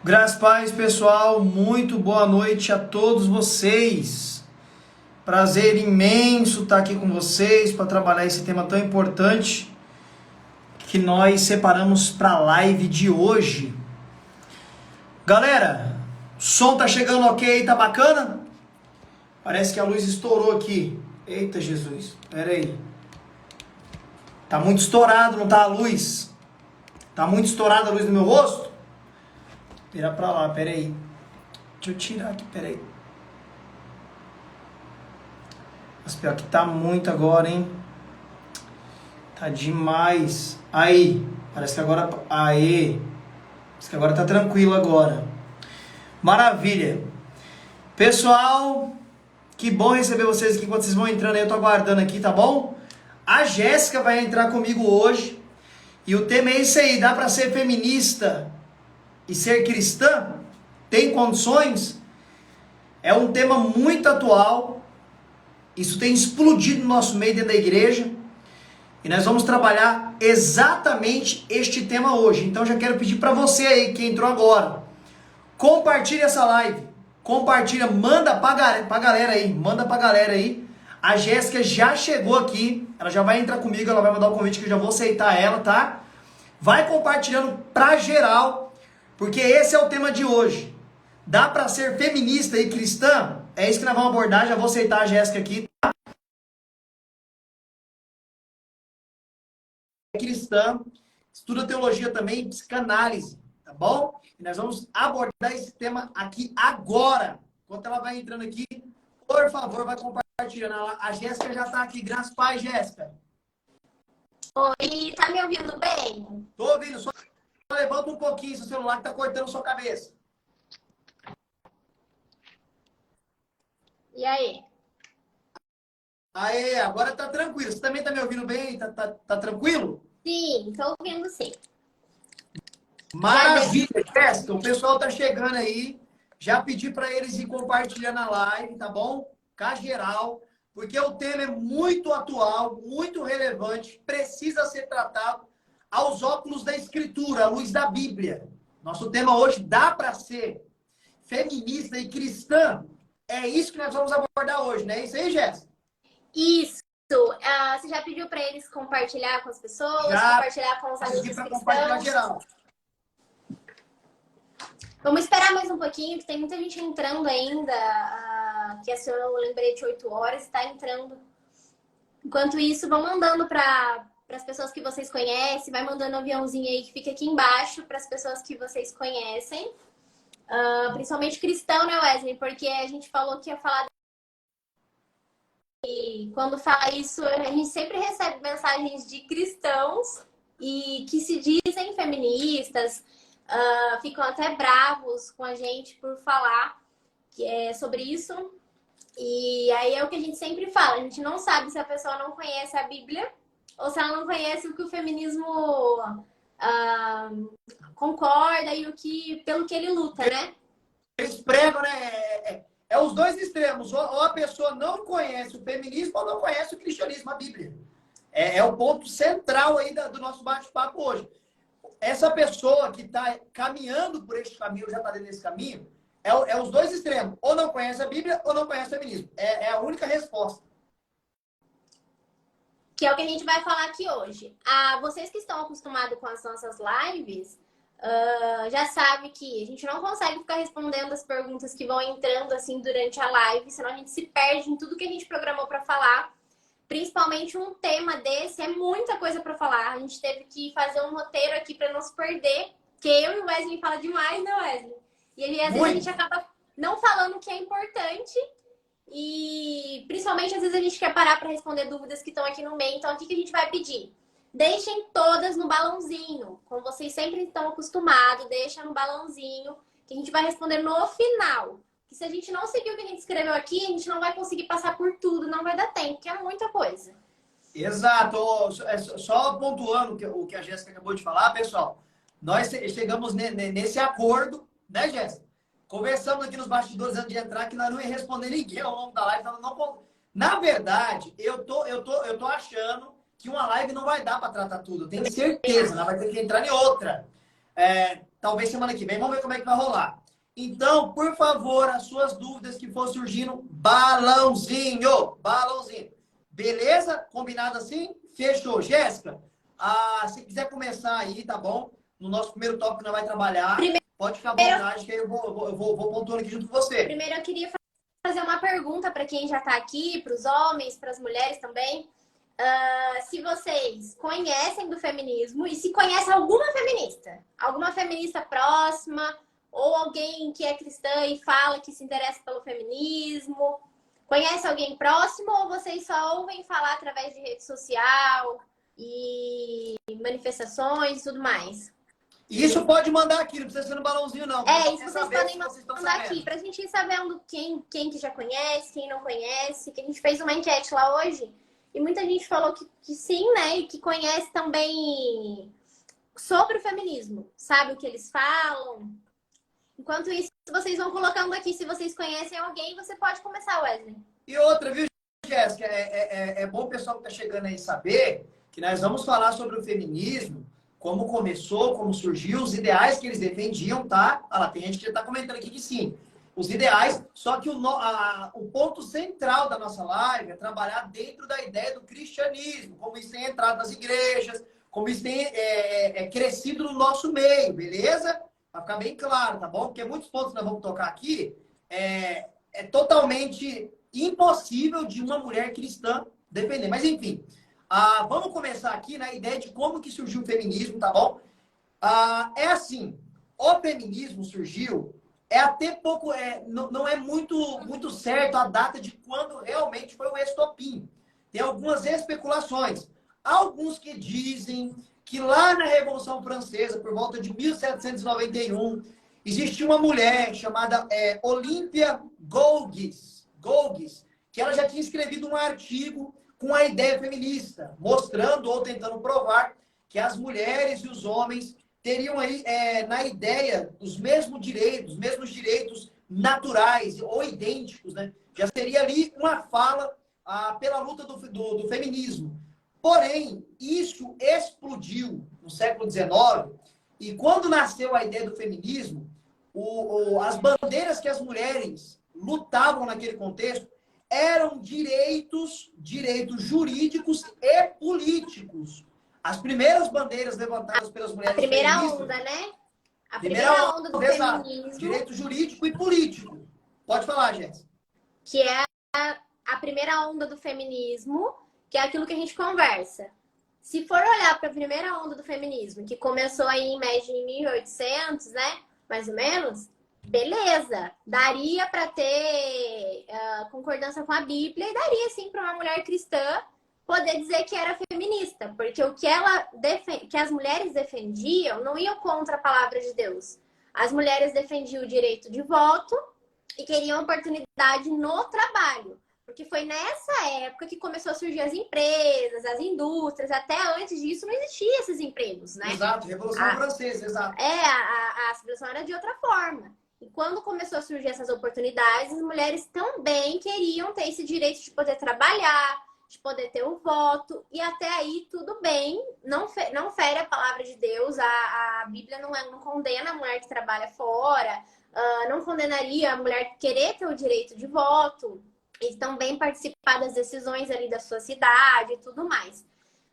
Graças a paz, pessoal, muito boa noite a todos vocês. Prazer imenso estar aqui com vocês para trabalhar esse tema tão importante que nós separamos para a live de hoje. Galera, o som tá chegando ok, tá bacana? Parece que a luz estourou aqui. Eita Jesus, pera aí. Tá muito estourado, não tá a luz? Tá muito estourada a luz do meu rosto? Virar pra lá, pera aí. Deixa eu tirar aqui, pera aí. Mas pior que tá muito agora, hein? Tá demais. Aí, parece que agora... Aê! Parece que agora tá tranquilo agora. Maravilha! Pessoal, que bom receber vocês aqui enquanto vocês vão entrando aí. Eu tô aguardando aqui, tá bom? A Jéssica vai entrar comigo hoje. E o tema é esse aí. Dá pra ser feminista e ser cristã? Tem condições? É um tema muito atual. Isso tem explodido no nosso meio dentro da igreja. E nós vamos trabalhar exatamente este tema hoje. Então já quero pedir para você aí que entrou agora. Compartilhe essa live. Compartilha, manda pra galera aí. Manda pra galera aí. A Jéssica já chegou aqui. Ela já vai entrar comigo. Ela vai mandar o convite que eu já vou aceitar ela, tá? Vai compartilhando pra geral. Porque esse é o tema de hoje. Dá pra ser feminista e cristã? É isso que nós vamos abordar. Já vou aceitar a Jéssica aqui. Cristã, estuda teologia também, psicanálise, tá bom? E nós vamos abordar esse tema aqui agora. Enquanto ela vai entrando aqui, por favor, vai compartilhando. A Jéssica já tá aqui. Graças a Pai, Jéssica. Oi, tá me ouvindo bem? Tô ouvindo, só levanta um pouquinho seu celular que tá cortando sua cabeça. E aí? Aê, agora tá tranquilo. Você também tá me ouvindo bem? Tá tranquilo? Sim, tô ouvindo sim. Maravilha, Jéssica. O pessoal tá chegando aí. Já pedi para eles ir compartilhando a live, tá bom? Com geral, porque o tema é muito atual, muito relevante, precisa ser tratado aos óculos da Escritura, à luz da Bíblia. Nosso tema hoje dá para ser feminista e cristã. É isso que nós vamos abordar hoje, né? É isso aí, Jéssica? Isso. Você já pediu para eles compartilhar com as pessoas, Já compartilhar com os amigos pedi para compartilhar cristãos? geral. Vamos esperar mais um pouquinho, que tem muita gente entrando ainda, que acionou o lembrete 8 horas, está entrando. Enquanto isso, vão mandando para as pessoas que vocês conhecem, vai mandando um aviãozinho aí que fica aqui embaixo para as pessoas que vocês conhecem. Principalmente cristão, né, Wesley? Porque a gente falou que ia falar. E quando fala isso, a gente sempre recebe mensagens de cristãos e que se dizem feministas, ficam até bravos com a gente por falar sobre isso. E aí é o que a gente sempre fala: a gente não sabe se a pessoa não conhece a Bíblia ou se ela não conhece o que o feminismo concorda e pelo que ele luta, né? Eles pregam, né? É os dois extremos. Ou a pessoa não conhece o feminismo ou não conhece o cristianismo, a Bíblia. É o ponto central aí do nosso bate-papo hoje. Essa pessoa que está caminhando por este caminho, já está dentro desse caminho, é os dois extremos. Ou não conhece a Bíblia ou não conhece o feminismo. É a única resposta. Que é o que a gente vai falar aqui hoje. Vocês que estão acostumados com as nossas lives, já sabem que a gente não consegue ficar respondendo as perguntas que vão entrando assim durante a live, senão a gente se perde em tudo que a gente programou para falar. Principalmente um tema desse, é muita coisa para falar. A gente teve que fazer um roteiro aqui para não se perder, porque eu e o Wesley fala demais, né, Wesley? E aí, às vezes a gente acaba não falando o que é importante. E principalmente, às vezes, a gente quer parar para responder dúvidas que estão aqui no meio. Então, o que a gente vai pedir? Deixem todas no balãozinho. Como vocês sempre estão acostumados, deixa no balãozinho, que a gente vai responder no final. Que se a gente não seguir o que a gente escreveu aqui, a gente não vai conseguir passar por tudo, não vai dar tempo, porque é muita coisa. Exato. Só pontuando o que a Jéssica acabou de falar, pessoal. Nós chegamos nesse acordo, né, Jéssica? Conversamos aqui nos bastidores antes de entrar que nós não ia responder ninguém ao longo da live. Na verdade, eu tô achando que uma live não vai dar para tratar tudo. Eu tenho certeza, nós vai ter que entrar em outra. talvez semana que vem. Vamos ver como é que vai rolar. Então, por favor, as suas dúvidas que for surgindo, balãozinho, balãozinho. Beleza? Combinado assim? Fechou. Jéssica, se quiser começar aí, tá bom? No nosso primeiro tópico que nós vai trabalhar, pode ficar à vontade, que aí eu vou pontuando aqui junto com você. Primeiro, eu queria fazer uma pergunta para quem já está aqui, para os homens, para as mulheres também. Se vocês conhecem do feminismo e se conhecem alguma feminista próxima, ou alguém que é cristã e fala que se interessa pelo feminismo, conhece alguém próximo ou vocês só ouvem falar através de rede social e manifestações e tudo mais? Isso pode mandar aqui, não precisa ser no balãozinho, não. Isso vocês podem mandar aqui, pra gente ir sabendo quem que já conhece, quem não conhece, que a gente fez uma enquete lá hoje e muita gente falou que sim, né? E que conhece também sobre o feminismo, sabe o que eles falam. Enquanto isso, vocês vão colocando aqui, se vocês conhecem alguém, você pode começar, Wesley. E outra, viu, Jéssica? É bom o pessoal que tá chegando aí saber que nós vamos falar sobre o feminismo, como começou, como surgiu, os ideais que eles defendiam, tá? Olha lá, tem gente que já tá comentando aqui que sim. Os ideais, só que o ponto central da nossa live é trabalhar dentro da ideia do cristianismo, como isso tem entrado nas igrejas, como isso tem crescido no nosso meio, beleza? Para ficar bem claro, tá bom? Porque muitos pontos que nós vamos tocar aqui é totalmente impossível de uma mulher cristã defender. Mas, enfim, vamos começar aqui na ideia de como que surgiu o feminismo, tá bom? É assim, o feminismo surgiu, até pouco, não é muito certo a data de quando realmente foi o estopim. Tem algumas especulações. Alguns que dizem que lá na Revolução Francesa, por volta de 1791, existia uma mulher chamada Olympia Golgies, que ela já tinha escrevido um artigo com a ideia feminista, mostrando ou tentando provar que as mulheres e os homens teriam aí, na ideia, os mesmos direitos naturais ou idênticos, né? Já seria ali uma fala pela luta do feminismo. Porém, isso explodiu no século XIX e quando nasceu a ideia do feminismo, as bandeiras que as mulheres lutavam naquele contexto eram direitos jurídicos e políticos. As primeiras bandeiras levantadas pelas mulheres... A primeira onda, né? A primeira onda do feminismo. Direito jurídico e político. Pode falar, Jéssica. Que é a primeira onda do feminismo, que é aquilo que a gente conversa. Se for olhar para a primeira onda do feminismo, que começou aí em média em 1800, né? Mais ou menos. Beleza. Daria para ter concordância com a Bíblia e daria, sim, para uma mulher cristã poder dizer que era feminista, porque o que que as mulheres defendiam não ia contra a palavra de Deus. As mulheres defendiam o direito de voto e queriam oportunidade no trabalho, porque foi nessa época que começou a surgir as empresas, as indústrias. Até antes disso não existiam esses empregos, né? Exato, Revolução Francesa, exato. A civilização era de outra forma. E quando começou a surgir essas oportunidades, as mulheres também queriam ter esse direito de poder trabalhar, de poder ter o voto, e até aí tudo bem, não fere a palavra de Deus, a Bíblia não condena a mulher que trabalha fora, não condenaria a mulher querer ter o direito de voto, e também participar das decisões ali da sua cidade e tudo mais.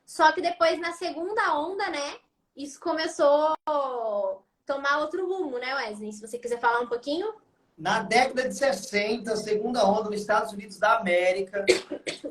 Só que depois, na segunda onda, né, isso começou a tomar outro rumo, né, Wesley? Se você quiser falar um pouquinho... Na década de 60, segunda onda nos Estados Unidos da América,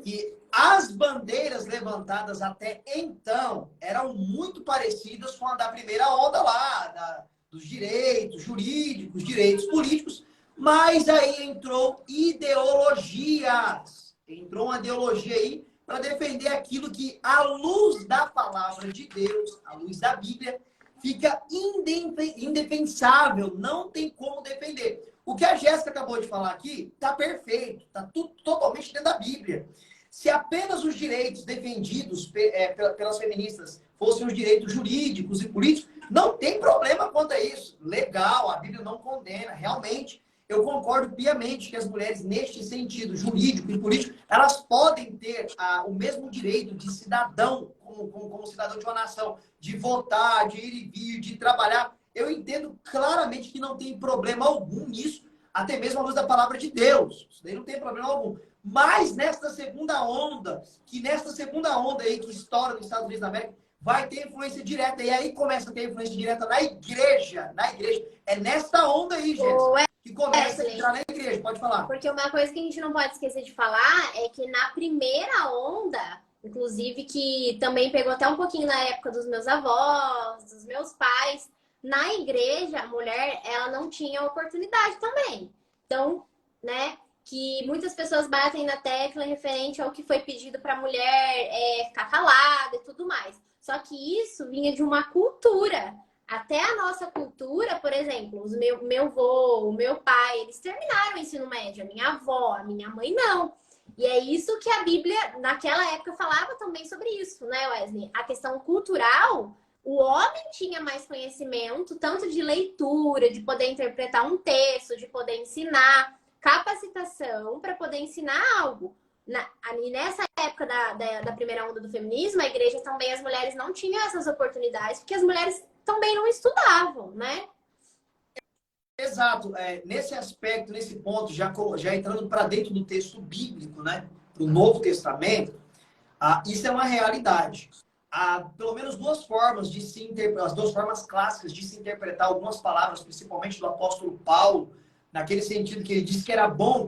e as bandeiras levantadas até então eram muito parecidas com a da primeira onda lá, dos direitos jurídicos, direitos políticos, mas aí entrou ideologias. Entrou uma ideologia aí para defender aquilo que, à luz da palavra de Deus, à luz da Bíblia, fica indefensável, não tem como defender. O que a Jéssica acabou de falar aqui está perfeito, está tudo totalmente dentro da Bíblia. Se apenas os direitos defendidos pelas feministas fossem os direitos jurídicos e políticos, não tem problema quanto a isso. Legal, a Bíblia não condena. Realmente, eu concordo piamente que as mulheres, neste sentido jurídico e político, elas podem ter o mesmo direito de cidadão, como cidadão de uma nação, de votar, de ir e vir, de trabalhar. Eu entendo claramente que não tem problema algum nisso, até mesmo à luz da palavra de Deus. Isso daí não tem problema algum. Mas nesta segunda onda, aí que estoura nos Estados Unidos da América, vai ter influência direta. E aí começa a ter influência direta na igreja. Na igreja. É nesta onda aí, Jéssica, que começa a entrar na igreja. Pode falar. Porque uma coisa que a gente não pode esquecer de falar é que na primeira onda, inclusive que também pegou até um pouquinho na época dos meus avós, dos meus pais, na igreja, a mulher, ela não tinha oportunidade também. Então, né, que muitas pessoas batem na tecla referente ao que foi pedido para a mulher ficar calada e tudo mais. Só que isso vinha de uma cultura. Até a nossa cultura, por exemplo, meu avô, o meu pai, eles terminaram o ensino médio. A minha avó, a minha mãe não. E é isso que a Bíblia, naquela época, falava também sobre isso, né, Wesley? A questão cultural, o homem tinha mais conhecimento, tanto de leitura, de poder interpretar um texto, de poder ensinar, capacitação para poder ensinar algo. E nessa época da primeira onda do feminismo, a igreja também, as mulheres não tinham essas oportunidades, porque as mulheres também não estudavam, né? Exato. Nesse aspecto, nesse ponto, já entrando para dentro do texto bíblico, né? Do Novo Testamento, isso é uma realidade. Há pelo menos duas formas de se interpretar, as duas formas clássicas de se interpretar algumas palavras, principalmente do apóstolo Paulo, naquele sentido que ele disse que era bom,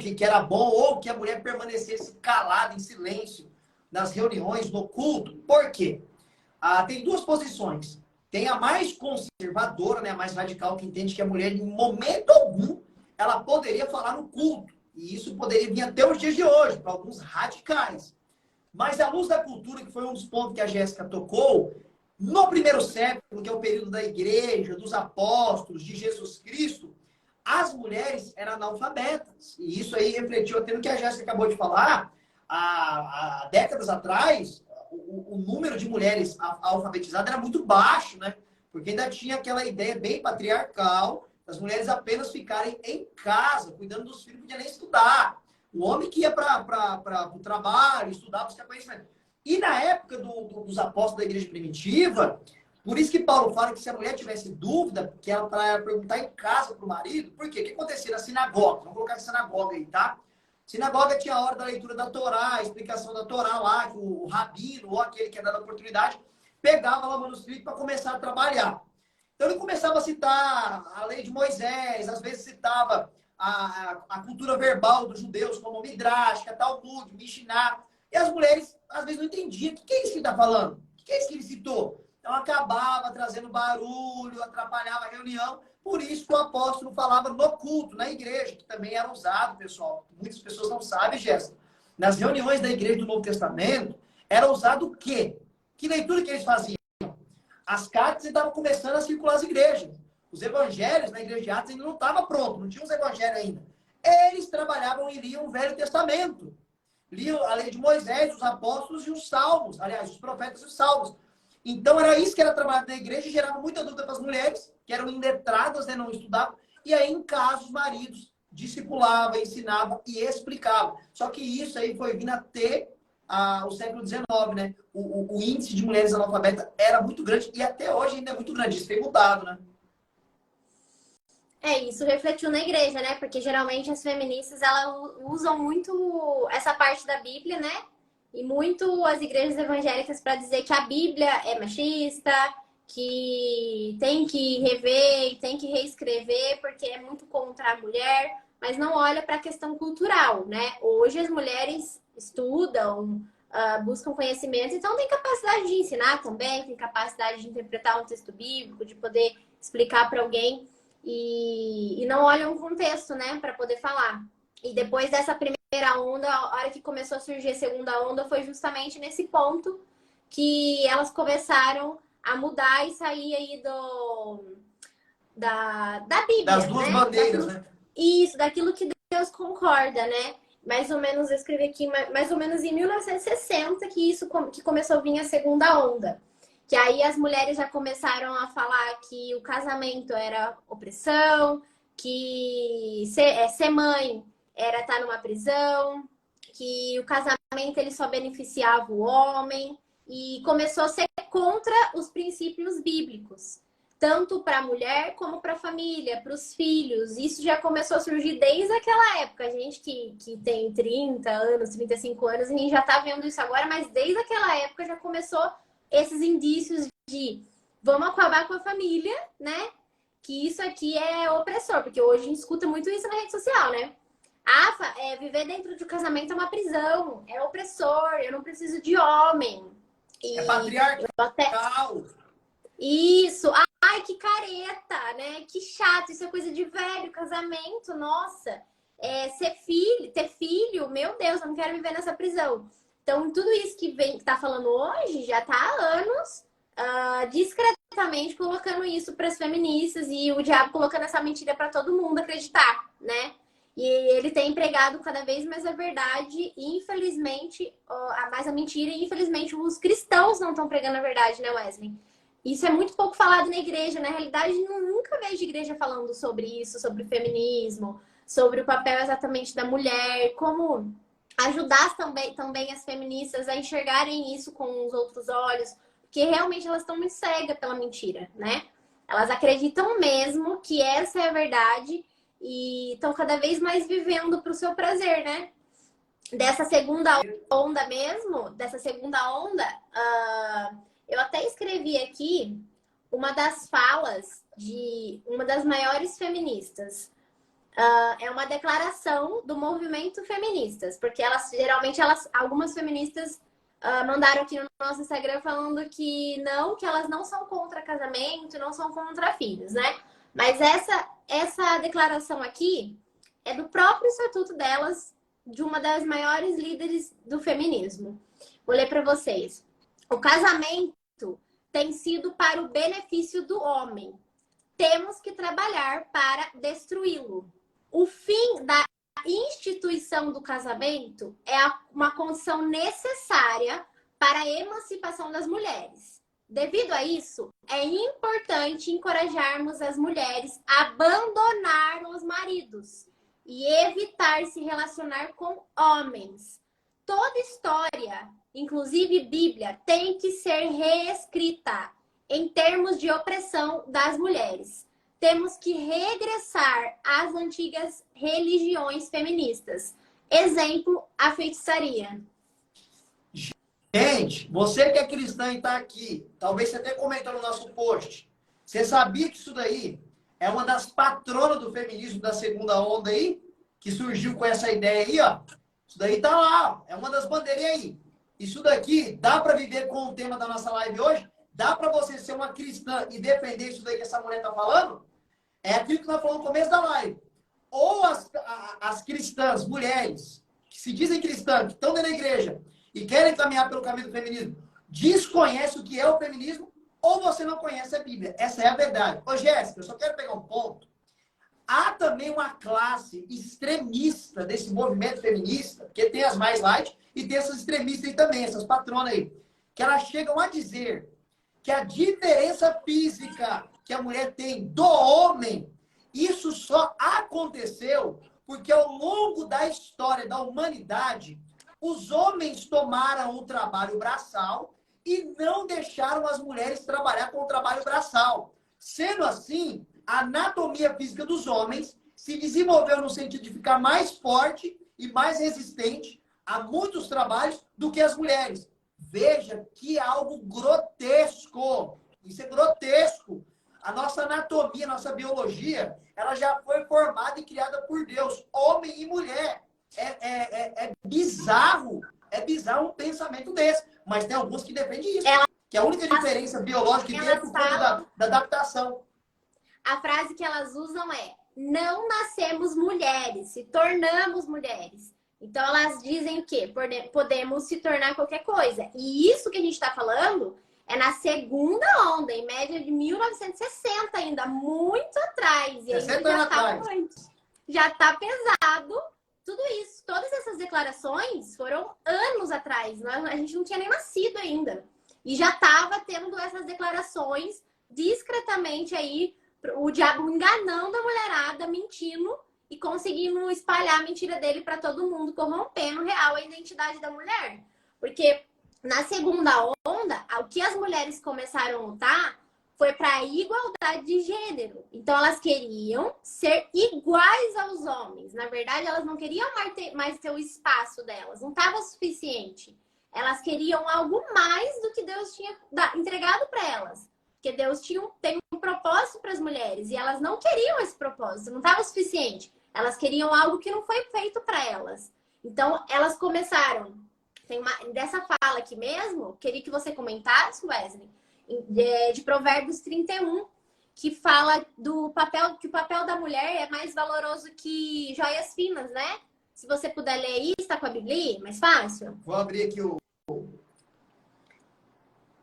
ou que a mulher permanecesse calada, em silêncio, nas reuniões, no culto. Por quê? Tem duas posições. Tem a mais conservadora, né, a mais radical, que entende que a mulher, em momento algum, ela poderia falar no culto. E isso poderia vir até os dias de hoje, para alguns radicais. Mas à luz da cultura, que foi um dos pontos que a Jéssica tocou, no primeiro século, que é o período da igreja, dos apóstolos, de Jesus Cristo, as mulheres eram analfabetas. E isso aí refletiu até no que a Jéssica acabou de falar. Há décadas atrás, o número de mulheres alfabetizadas era muito baixo, né? Porque ainda tinha aquela ideia bem patriarcal das mulheres apenas ficarem em casa, cuidando dos filhos, não podia nem estudar. O homem que ia para o trabalho, estudar, buscar conhecimento. E na época dos apóstolos da igreja primitiva, por isso que Paulo fala que se a mulher tivesse dúvida, que ela para perguntar em casa para o marido, por quê? O que acontecia na sinagoga? Vamos colocar a sinagoga aí, tá? Sinagoga tinha a hora da leitura da Torá, a explicação da Torá lá, que o rabino, ou aquele que é dado a oportunidade, pegava lá o manuscrito para começar a trabalhar. Então ele começava a citar a lei de Moisés, às vezes citava a cultura verbal dos judeus, como Midrash, Talmud, Mishnah. E as mulheres, às vezes, não entendiam. O que é isso que ele está falando? O que é isso que ele citou? Então acabava trazendo barulho, atrapalhava a reunião. Por isso que o apóstolo falava no culto, na igreja, que também era usado, pessoal. Muitas pessoas não sabem, Jéssica. Nas reuniões da igreja do Novo Testamento, era usado o quê? Que leitura que eles faziam? As cartas estavam começando a circular as igrejas. Os evangelhos na igreja de Atos ainda não estavam prontos, não tinha os evangelhos ainda. Eles trabalhavam e liam o Velho Testamento. Liam a lei de Moisés, os apóstolos e os salmos. Aliás, os profetas e os salmos. Então, era isso que era trabalhado na igreja e gerava muita dúvida para as mulheres, que eram iletradas, né, não estudavam. E aí, em casa, os maridos discipulavam, ensinavam e explicavam. Só que isso aí foi vindo até o século XIX, né? O índice de mulheres analfabetas era muito grande e até hoje ainda é muito grande. Isso tem mudado, né? Isso refletiu na igreja, né? Porque geralmente as feministas, elas usam muito essa parte da Bíblia, né? E muito as igrejas evangélicas para dizer que a Bíblia é machista, que tem que rever e tem que reescrever porque é muito contra a mulher, mas não olha para a questão cultural, né? Hoje as mulheres estudam, buscam conhecimento, então tem capacidade de ensinar também, tem capacidade de interpretar um texto bíblico, de poder explicar para alguém e não olham o contexto, né, para poder falar. E depois dessa primeira onda, a hora que começou a surgir a segunda onda foi justamente nesse ponto que elas começaram a mudar e sair aí da Bíblia, das duas né? bandeiras, né? Isso, daquilo que Deus concorda, né? Mais ou menos, eu escrevi aqui, mais ou menos em 1960 que começou a vir a segunda onda. Que aí as mulheres já começaram a falar que o casamento era opressão, que ser mãe era estar numa prisão, que o casamento ele só beneficiava o homem e começou a ser contra os princípios bíblicos. tanto para a mulher como para a família, para os filhos. Isso já começou a surgir desde aquela época. A gente que tem 30 anos, 35 anos, a gente já está vendo isso agora, mas desde aquela época já começou esses indícios de vamos acabar com a família, né? Que isso aqui é opressor, porque hoje a gente escuta muito isso na rede social, né? Viver dentro de um casamento é uma prisão, é opressor, eu não preciso de homem. É patriarcal. Isso. Ai, que careta, né? Que chato. Isso é coisa de velho, casamento, nossa. Ter filho, meu Deus, eu não quero viver nessa prisão. Então, tudo isso que tá falando hoje já tá há anos discretamente colocando isso para as feministas e o diabo colocando essa mentira para todo mundo acreditar, né? E ele tem empregado cada vez mais a verdade e, infelizmente, mais a mentira, e infelizmente os cristãos não estão pregando a verdade, né, Wesley? Isso é muito pouco falado na igreja. Na realidade, nunca vejo igreja falando sobre isso, sobre feminismo, sobre o papel exatamente da mulher, como ajudar também as feministas a enxergarem isso com os outros olhos, porque realmente elas estão muito cegas pela mentira, né? Elas acreditam mesmo que essa é a verdade e estão cada vez mais vivendo para o seu prazer, né? Dessa segunda onda, eu até escrevi aqui uma das falas de uma das maiores feministas. É uma declaração do movimento feministas, porque algumas feministas mandaram aqui no nosso Instagram falando que elas não são contra casamento, não são contra filhos, né? Mas essa declaração aqui é do próprio estatuto delas, de uma das maiores líderes do feminismo. Vou ler para vocês. O casamento tem sido para o benefício do homem. Temos que trabalhar para destruí-lo. O fim da instituição do casamento é uma condição necessária para a emancipação das mulheres. Devido a isso, é importante encorajarmos as mulheres a abandonar os maridos e evitar se relacionar com homens. Toda história, inclusive Bíblia, tem que ser reescrita em termos de opressão das mulheres. Temos que regressar às antigas religiões feministas. Exemplo, a feitiçaria. Gente, você que é cristã e está aqui, talvez você até comentou no nosso post, você sabia que isso daí é uma das patronas do feminismo da segunda onda aí? Que surgiu com essa ideia aí, ó. Isso daí tá lá, ó. É uma das bandeirinhas aí. Isso daqui dá para viver com o tema da nossa live hoje? Dá para você ser uma cristã e defender isso daí que essa mulher tá falando? É aquilo que nós falamos no começo da live. Ou as cristãs, mulheres, que se dizem cristãs, que estão dentro da igreja e querem caminhar pelo caminho do feminismo, desconhece o que é o feminismo, ou você não conhece a Bíblia. Essa é a verdade. Ô, Jéssica, eu só quero pegar um ponto. Há também uma classe extremista desse movimento feminista, porque tem as mais light e tem essas extremistas aí também, essas patronas aí, que elas chegam a dizer que a diferença física que a mulher tem do homem, isso só aconteceu porque ao longo da história da humanidade, os homens tomaram o trabalho braçal e não deixaram as mulheres trabalhar com o trabalho braçal. Sendo assim, a anatomia física dos homens se desenvolveu no sentido de ficar mais forte e mais resistente a muitos trabalhos do que as mulheres. Veja que é algo grotesco. Isso é grotesco. A nossa anatomia, a nossa biologia, ela já foi formada e criada por Deus, homem e mulher. É bizarro. É bizarro um pensamento desse. Mas tem alguns que defendem isso. Que a única diferença biológica que tem é por conta da adaptação. A frase que elas usam é: não nascemos mulheres, se tornamos mulheres. Então elas dizem o quê? Podemos se tornar qualquer coisa. E isso que a gente está falando é na segunda onda, em média de 1960 ainda, muito atrás. E ainda já está pesado tudo isso. Todas essas declarações foram anos atrás. A gente não tinha nem nascido ainda. E já estava tendo essas declarações discretamente aí, o diabo enganando a mulherada, mentindo e conseguindo espalhar a mentira dele para todo mundo, corrompendo real a identidade da mulher. Porque na segunda onda, o que as mulheres começaram a lutar foi para a igualdade de gênero. Então, elas queriam ser iguais aos homens. Na verdade, elas não queriam mais ter o espaço delas. Não estava suficiente. Elas queriam algo mais do que Deus tinha entregado para elas. Porque Deus tem um propósito para as mulheres. E elas não queriam esse propósito. Não estava suficiente. Elas queriam algo que não foi feito para elas. Então, elas começaram. Dessa fala aqui mesmo, queria que você comentasse, Wesley, de Provérbios 31, que fala do papel, que o papel da mulher é mais valoroso que joias finas, né? Se você puder ler isso, está com a Bíblia, mais fácil. Vou abrir aqui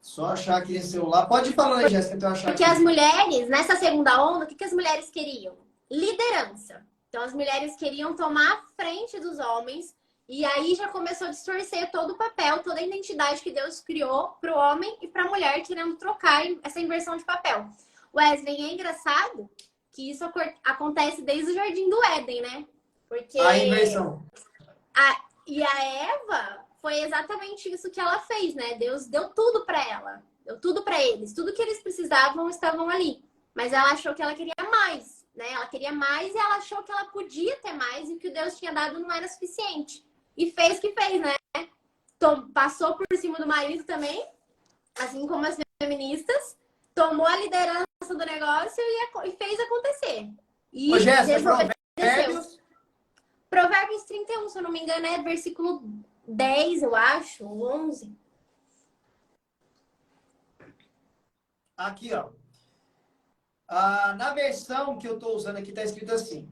só achar aqui nesse celular. Pode ir falando aí, Jéssica, que eu achar Porque aqui. as mulheres, nessa segunda onda, o que as mulheres queriam? Liderança. Então, as mulheres queriam tomar a frente dos homens. E aí já começou a distorcer todo o papel, toda a identidade que Deus criou para o homem e para a mulher, querendo trocar essa inversão de papel. Wesley, é engraçado que isso acontece desde o Jardim do Éden, né? Porque A inversão. E a Eva foi exatamente isso que ela fez, né? Deus deu tudo para ela, deu tudo para eles, tudo que eles precisavam estavam ali. Mas ela achou que ela queria mais, né? Ela queria mais e ela achou que ela podia ter mais e que o Deus tinha dado não era suficiente. E fez o que fez, né? Então, passou por cima do marido também, assim como as feministas, tomou a liderança do negócio e fez acontecer. E Ô, Jéssica, Provérbios 31, se eu não me engano, é versículo 10, eu acho, 11. Aqui, ó. Na versão que eu estou usando aqui, está escrito assim.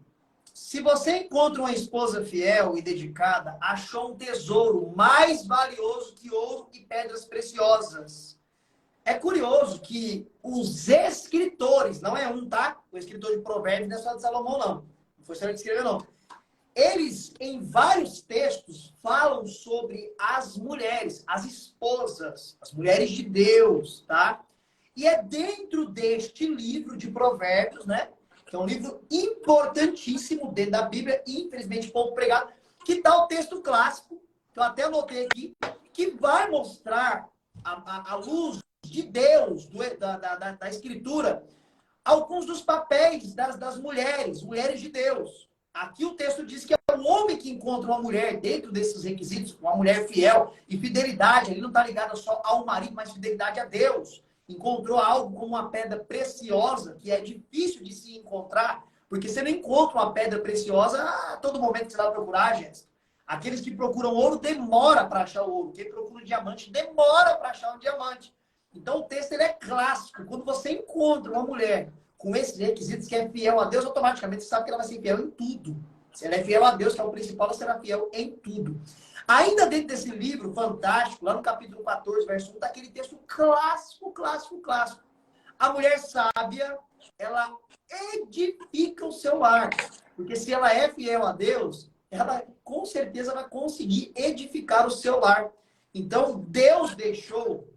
Se você encontra uma esposa fiel e dedicada, achou um tesouro mais valioso que ouro e pedras preciosas. É curioso que os escritores, não é um, tá? O escritor de Provérbios não é só de Salomão, não. Não foi só ele que escreveu, não. Eles, em vários textos, falam sobre as mulheres, as esposas, as mulheres de Deus, tá? E é dentro deste livro de Provérbios, né? Que é um livro importantíssimo dentro da Bíblia, infelizmente pouco pregado, que está o texto clássico, que eu até anotei aqui, que vai mostrar a luz de Deus, da Escritura, alguns dos papéis das mulheres de Deus. Aqui o texto diz que é o homem que encontra uma mulher dentro desses requisitos, uma mulher fiel e fidelidade. Ele não está ligado só ao marido, mas fidelidade a Deus. Encontrou algo como uma pedra preciosa, que é difícil de se encontrar, porque você não encontra uma pedra preciosa a todo momento que você vai procurar, gente. Aqueles que procuram ouro demora para achar o ouro. Quem procura um diamante demora para achar um diamante. Então o texto ele é clássico. Quando você encontra uma mulher com esses requisitos que é fiel a Deus, automaticamente você sabe que ela vai ser fiel em tudo. Se ela é fiel a Deus, que é o principal, ela será fiel em tudo. Ainda dentro desse livro fantástico, lá no capítulo 14, verso 1, está aquele texto clássico. A mulher sábia, ela edifica o seu lar. Porque se ela é fiel a Deus, ela com certeza vai conseguir edificar o seu lar. Então, Deus deixou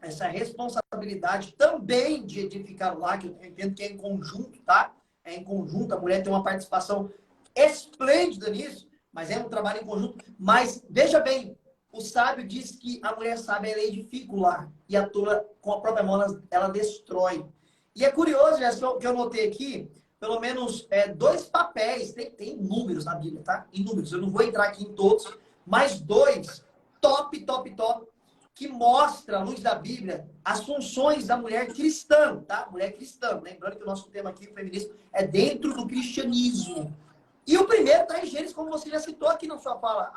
essa responsabilidade também de edificar o lar, que eu entendo que é em conjunto, tá? É em conjunto, a mulher tem uma participação esplêndida nisso, mas é um trabalho em conjunto. Mas, veja bem, o sábio diz que a mulher sábia, ela edifica o lar, e a tola, com a própria mão, ela destrói. E é curioso, Jéssica, que eu notei aqui, pelo menos dois papéis, tem números na Bíblia, tá? Inúmeros, eu não vou entrar aqui em todos, mas dois, top, que mostra, à luz da Bíblia, as funções da mulher cristã, tá? Mulher cristã. Lembrando que o nosso tema aqui, o feminismo, é dentro do cristianismo. E o primeiro está em Gênesis, como você já citou aqui na sua fala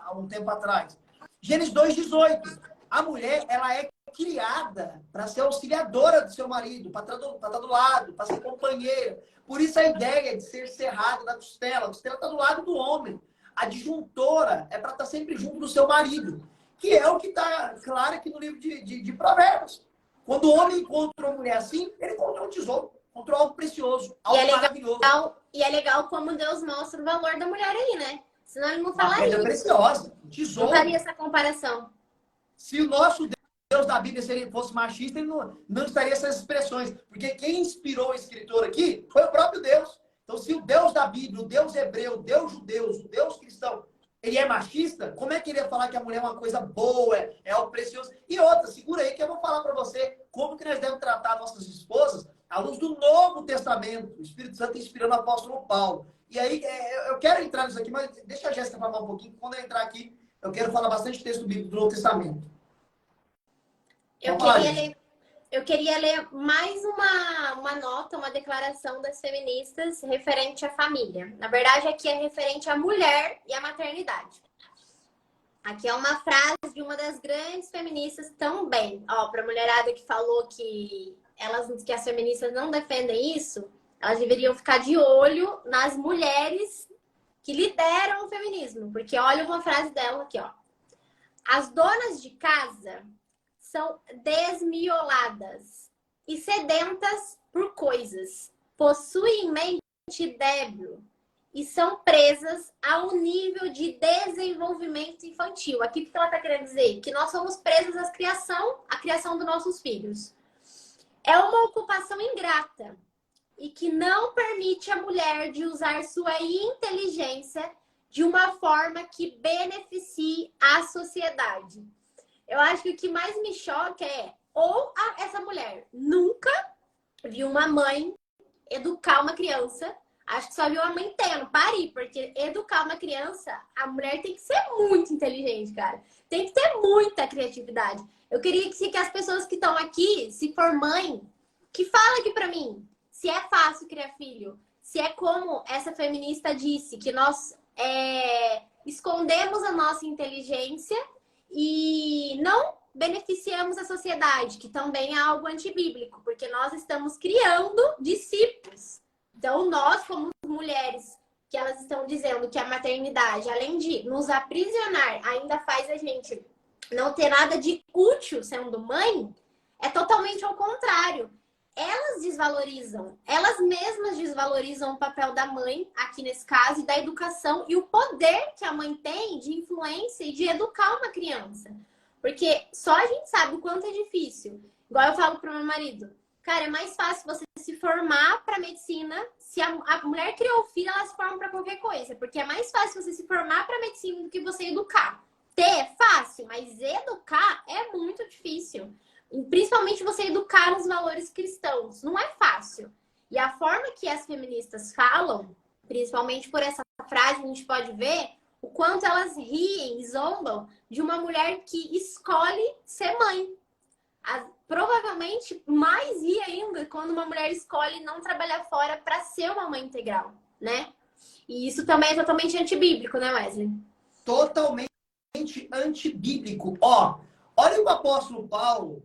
há um tempo atrás. Gênesis 2,18. A mulher, ela é criada para ser auxiliadora do seu marido, para estar do lado, para ser companheira. Por isso a ideia de ser cerrada da costela. A costela está do lado do homem. A disjuntora é para estar sempre junto do seu marido. Que é o que está claro aqui no livro de Provérbios. Quando o homem encontra uma mulher assim, ele encontrou um tesouro, encontrou algo precioso, algo maravilhoso. E é legal como Deus mostra o valor da mulher aí, né? Senão ele não falaria. Uma pedra preciosa, um tesouro. Não faria essa comparação. Se o nosso Deus da Bíblia, se ele fosse machista, ele não estaria essas expressões. Porque quem inspirou o escritor aqui foi o próprio Deus. Então, se o Deus da Bíblia, o Deus hebreu, o Deus judeu, o Deus cristão, ele é machista, como é que ele ia falar que a mulher é uma coisa boa, é algo precioso? E outra, segura aí que eu vou falar para você, como que nós devemos tratar nossas esposas à luz do Novo Testamento. O Espírito Santo inspirando o apóstolo Paulo. E aí, eu quero entrar nisso aqui, mas deixa a Jéssica falar um pouquinho. Quando eu entrar aqui, eu quero falar bastante texto bíblico do Novo Testamento. Eu queria ler mais uma nota, uma declaração das feministas referente à família. Na verdade, aqui é referente à mulher e à maternidade. Aqui é uma frase de uma das grandes feministas também. Ó, para a mulherada que falou que as feministas não defendem isso, elas deveriam ficar de olho nas mulheres que lideram o feminismo. Porque olha uma frase dela aqui, ó. As donas de casa são desmioladas e sedentas por coisas, possuem mente débil e são presas ao nível de desenvolvimento infantil. Aqui o que ela está querendo dizer? Que nós somos presas à criação dos nossos filhos. É uma ocupação ingrata e que não permite à mulher de usar sua inteligência de uma forma que beneficie a sociedade. Eu acho que o que mais me choca é essa mulher nunca viu uma mãe educar uma criança. Acho que só viu a mãe tendo, parir, porque educar uma criança, a mulher tem que ser muito inteligente, cara. Tem que ter muita criatividade. Eu queria que as pessoas que estão aqui, se for mãe, que fala aqui pra mim se é fácil criar filho, se é como essa feminista disse, que nós escondemos a nossa inteligência e não beneficiamos a sociedade, que também é algo antibíblico, porque nós estamos criando discípulos. Então, nós, como mulheres, que elas estão dizendo que a maternidade, além de nos aprisionar, ainda faz a gente não ter nada de útil sendo mãe, é totalmente ao contrário. Elas mesmas desvalorizam o papel da mãe, aqui nesse caso, e da educação, e o poder que a mãe tem de influência e de educar uma criança. Porque só a gente sabe o quanto é difícil. Igual eu falo pro meu marido, cara, é mais fácil você se formar para medicina. Se a mulher criou filho, ela se forma para qualquer coisa. Porque é mais fácil você se formar para medicina do que você educar. Ter é fácil, mas educar é muito difícil. Principalmente você educar nos valores cristãos. Não é fácil. E a forma que as feministas falam, principalmente por essa frase, a gente pode ver o quanto elas riem, zombam de uma mulher que escolhe ser mãe. Provavelmente mais ri ainda quando uma mulher escolhe não trabalhar fora para ser uma mãe integral, né? E isso também é totalmente antibíblico, né, Wesley? Totalmente antibíblico. Ó, olha o apóstolo Paulo,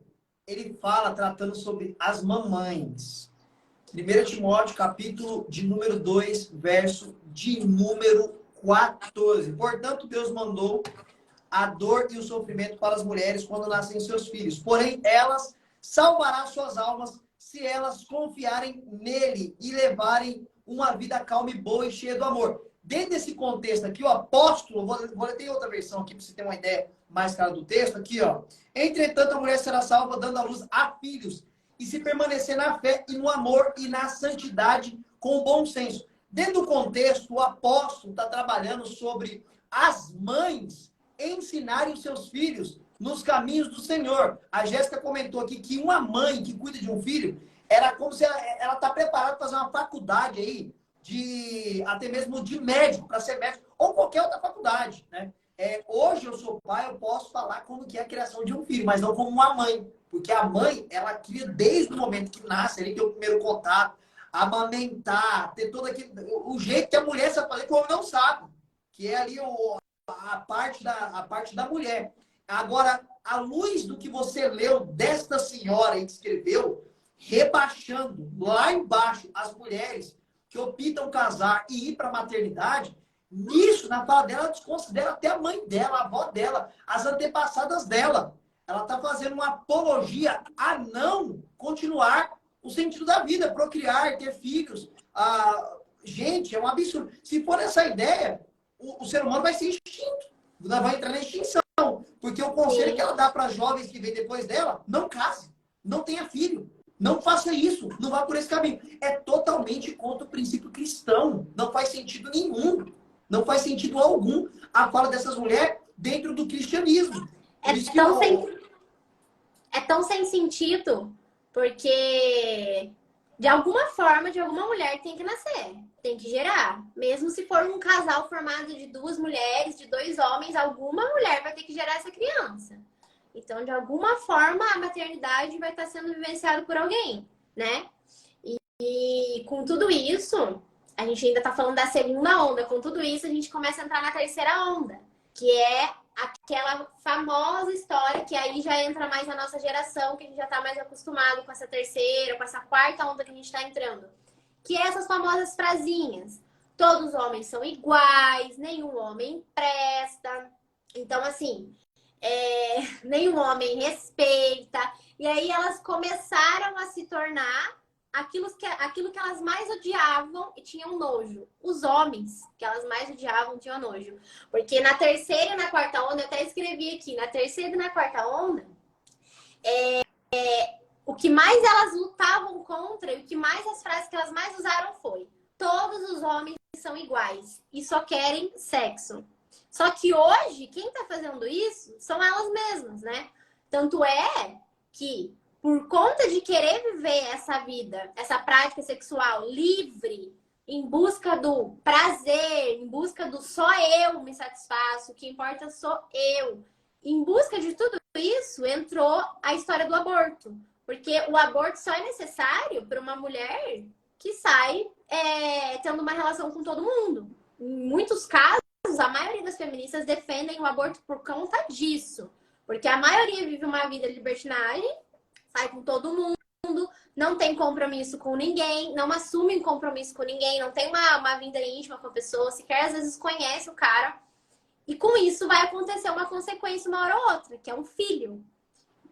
ele fala tratando sobre as mamães. 1 Timóteo, capítulo de número 2, verso de número 14. Portanto, Deus mandou a dor e o sofrimento para as mulheres quando nascem seus filhos. Porém, elas salvarão suas almas se elas confiarem nele e levarem uma vida calma e boa e cheia do amor. Dentro desse contexto aqui, o apóstolo, vou ter outra versão aqui para você ter uma ideia mais clara do texto, aqui, ó. Entretanto, a mulher será salva dando à luz a filhos e se permanecer na fé e no amor e na santidade com bom senso. Dentro do contexto, o apóstolo está trabalhando sobre as mães ensinarem os seus filhos nos caminhos do Senhor. A Jéssica comentou aqui que uma mãe que cuida de um filho, era como se ela está preparada para fazer uma faculdade aí, até mesmo de médico, para ser médico, ou qualquer outra faculdade, né? Hoje eu sou pai, eu posso falar como que é a criação de um filho, mas não como uma mãe. Porque a mãe, ela cria desde o momento que nasce, ele tem o primeiro contato, amamentar, ter todo aquele... O jeito que a mulher sabe fazer que o homem não sabe. Que é ali a parte da mulher. Agora, à luz do que você leu desta senhora aí que escreveu, rebaixando lá embaixo as mulheres que optam casar e ir para a maternidade, nisso, na fala dela, ela desconsidera até a mãe dela, a avó dela, as antepassadas dela. Ela está fazendo uma apologia a não continuar o sentido da vida, procriar, ter filhos. Gente, é um absurdo. Se for essa ideia, o ser humano vai ser extinto. Vai entrar na extinção. Porque o conselho que ela dá para jovens que vêm depois dela, não case, não tenha filho. Não faça isso, não vá por esse caminho. É totalmente contra o princípio cristão. Não faz sentido nenhum. Não faz sentido algum é tão sem sentido, porque de alguma forma, de alguma mulher tem que nascer, tem que gerar. Mesmo se for um casal formado de 2 mulheres, de 2 homens, alguma mulher vai ter que gerar essa criança. Então, de alguma forma, a maternidade vai estar sendo vivenciada por alguém, né? E com tudo isso, a gente ainda está falando da segunda onda. Com tudo isso, a gente começa a entrar na terceira onda, que é aquela famosa história que aí já entra mais na nossa geração, que a gente já está mais acostumado com essa terceira, com essa quarta onda que a gente está entrando. Que é essas famosas frasinhas. Todos os homens são iguais, nenhum homem presta. Então, assim, nenhum homem respeita. E aí elas começaram a se tornar aquilo que elas mais odiavam e tinham nojo. Os homens que elas mais odiavam tinham nojo. Porque na terceira e na quarta onda, eu até escrevi aqui, na terceira e na quarta onda, o que mais elas lutavam contra e o que mais as frases que elas mais usaram foi: todos os homens são iguais e só querem sexo. Só que hoje, quem tá fazendo isso são elas mesmas, né? Tanto é que, por conta de querer viver essa vida, essa prática sexual livre, em busca do prazer, em busca do só eu me satisfaço, o que importa sou eu. Em busca de tudo isso, entrou a história do aborto. Porque o aborto só é necessário para uma mulher que sai tendo uma relação com todo mundo. Em muitos casos, a maioria das feministas defendem o aborto por conta disso. Porque a maioria vive uma vida de libertinagem, sai com todo mundo, não tem compromisso com ninguém, não assume um compromisso com ninguém, não tem uma vida íntima com a pessoa, sequer às vezes conhece o cara. E com isso vai acontecer uma consequência uma hora ou outra, que é um filho.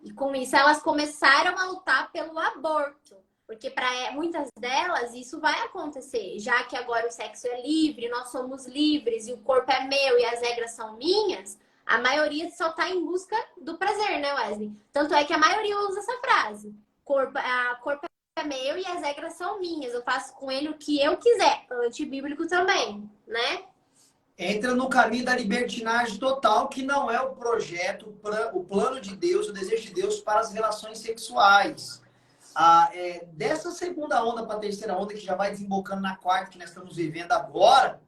E com isso elas começaram a lutar pelo aborto. Porque para muitas delas isso vai acontecer, já que agora o sexo é livre, nós somos livres e o corpo é meu e as regras são minhas, a maioria só está em busca do prazer, né, Wesley? Tanto é que a maioria usa essa frase: corpo é meu e as regras são minhas, eu faço com ele o que eu quiser. Antibíblico também, né? Entra no caminho da libertinagem total, que não é o projeto, o plano de Deus, o desejo de Deus para as relações sexuais. Dessa segunda onda para a terceira onda, que já vai desembocando na quarta, que nós estamos vivendo agora,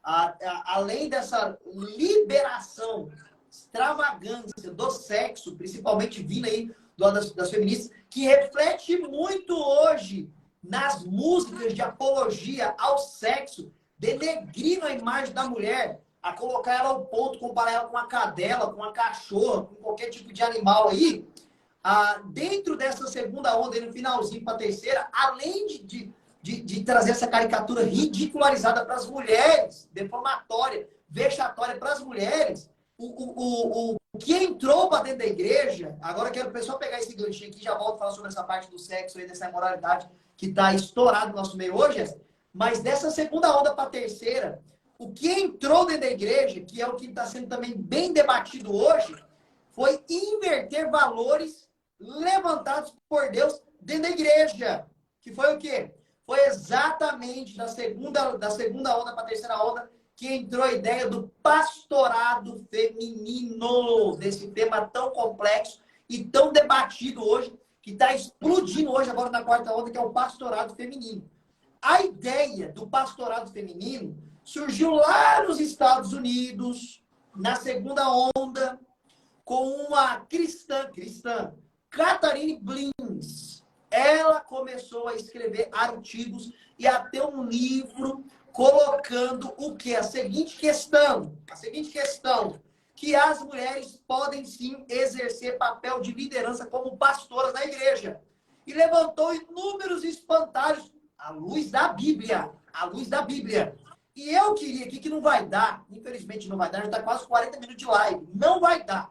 além dessa liberação, extravagância do sexo, principalmente vindo aí das feministas, que reflete muito hoje nas músicas de apologia ao sexo, denegrindo a imagem da mulher, a colocar ela ao ponto, comparar ela com uma cadela, com uma cachorra, com qualquer tipo de animal aí. Dentro dessa segunda onda, no finalzinho para a terceira, além de trazer essa caricatura ridicularizada para as mulheres, defamatória, vexatória para as mulheres, o que entrou para dentro da igreja, agora eu quero o pessoal pegar esse ganchinho aqui, já volto a falar sobre essa parte do sexo aí, dessa imoralidade que está estourado no nosso meio hoje, mas dessa segunda onda para a terceira, o que entrou dentro da igreja, que é o que está sendo também bem debatido hoje, foi inverter valores levantados por Deus dentro da igreja. Que foi o quê? Foi exatamente da segunda onda para a terceira onda que entrou a ideia do pastorado feminino, desse tema tão complexo e tão debatido hoje, que está explodindo hoje agora na quarta onda, que é o pastorado feminino. A ideia do pastorado feminino surgiu lá nos Estados Unidos, na segunda onda, com uma cristã, Katharine Blins. Ela começou a escrever artigos e a ter um livro colocando o quê? A seguinte questão, que as mulheres podem sim exercer papel de liderança como pastoras na igreja. E levantou inúmeros espantalhos à luz da Bíblia. E eu queria aqui que não vai dar, infelizmente não vai dar, já está quase 40 minutos de live, não vai dar.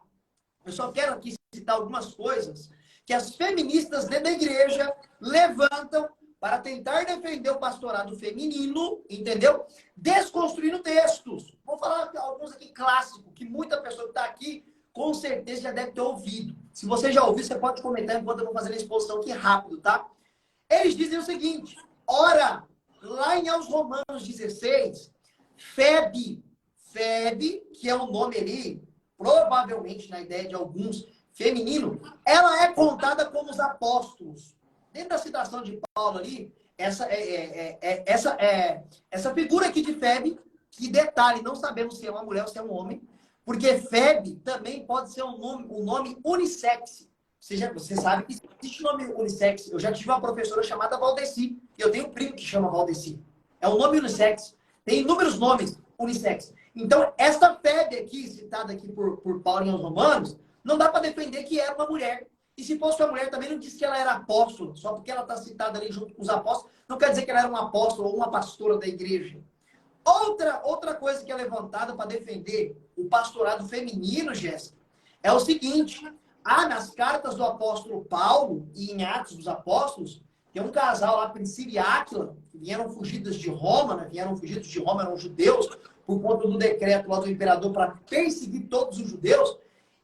Eu só quero aqui citar algumas coisas que as feministas dentro da igreja levantam para tentar defender o pastorado feminino, entendeu? Desconstruindo textos. Vou falar alguns aqui clássicos, que muita pessoa que está aqui, com certeza já deve ter ouvido. Se você já ouviu, você pode comentar enquanto eu vou fazer a exposição aqui rápido, tá? Eles dizem o seguinte: ora, lá em aos Romanos 16, Febe, que é o nome ali, provavelmente na ideia de alguns, feminino, ela é contada como os apóstolos. Dentro da citação de Paulo ali, essa figura aqui de Febe, que detalhe, não sabemos se é uma mulher ou se é um homem, porque Febe também pode ser um nome unissex. Você sabe que existe nome unissex. Eu já tive uma professora chamada Valdeci, e eu tenho um primo que chama Valdeci. É um nome unissex. Tem inúmeros nomes unissex. Então, essa Febe aqui, citada aqui por Paulo em aos Romanos, não dá para defender que era uma mulher. E se fosse uma mulher, também não diz que ela era apóstola. Só porque ela está citada ali junto com os apóstolos, não quer dizer que ela era uma apóstola ou uma pastora da igreja. Outra coisa que é levantada para defender o pastorado feminino, Jéssica, é o seguinte. Nas cartas do apóstolo Paulo e em Atos dos Apóstolos, tem um casal lá, Priscila e Áquila, que vieram fugidos de Roma, né? Eram judeus, por conta do decreto lá do imperador para perseguir todos os judeus.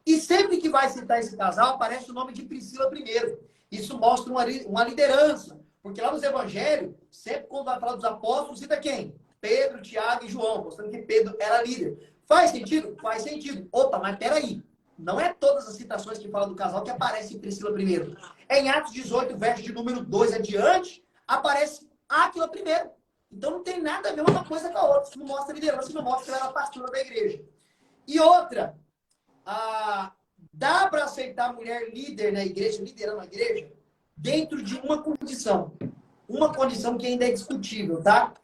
E sempre que vai citar esse casal, aparece o nome de Priscila primeiro. Isso mostra uma liderança. Porque lá nos evangelhos, sempre quando vai falar dos apóstolos, cita quem? Pedro, Tiago e João, mostrando que Pedro era líder. Faz sentido? Faz sentido. Opa, mas peraí. Não é todas as citações que falam do casal que aparece em Priscila primeiro. Em Atos 18, verso de número 2 adiante, aparece Áquila primeiro. Então não tem nada a ver uma coisa com a outra. Isso não mostra liderança, isso não mostra que ela era pastora da igreja. E outra, dá para aceitar a mulher líder na igreja, liderando a igreja, dentro de uma condição. Uma condição que ainda é discutível, tá?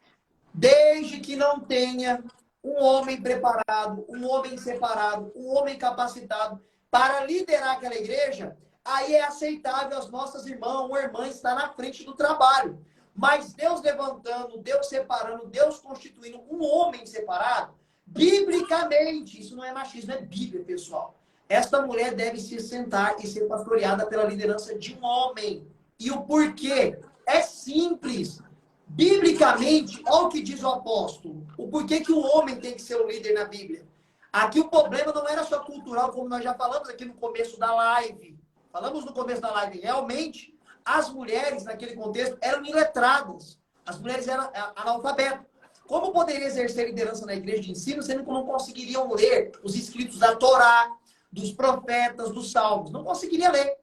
Desde que não tenha um homem preparado, um homem separado, um homem capacitado para liderar aquela igreja, aí é aceitável as nossas irmãs ou irmãs estar na frente do trabalho. Mas Deus levantando, Deus separando, Deus constituindo um homem separado, biblicamente, isso não é machismo, é Bíblia, pessoal. Esta mulher deve se sentar e ser pastoreada pela liderança de um homem. E o porquê? É simples. Biblicamente, olha o que diz o apóstolo. O porquê que o homem tem que ser o líder na Bíblia. Aqui o problema não era só cultural, como nós já falamos aqui no começo da live. Falamos no começo da live. Realmente, as mulheres, naquele contexto, eram iletradas. As mulheres eram analfabetas. Como poderia exercer liderança na igreja de ensino, sendo que não conseguiriam ler os escritos da Torá, dos profetas, dos salmos? Não conseguiria ler.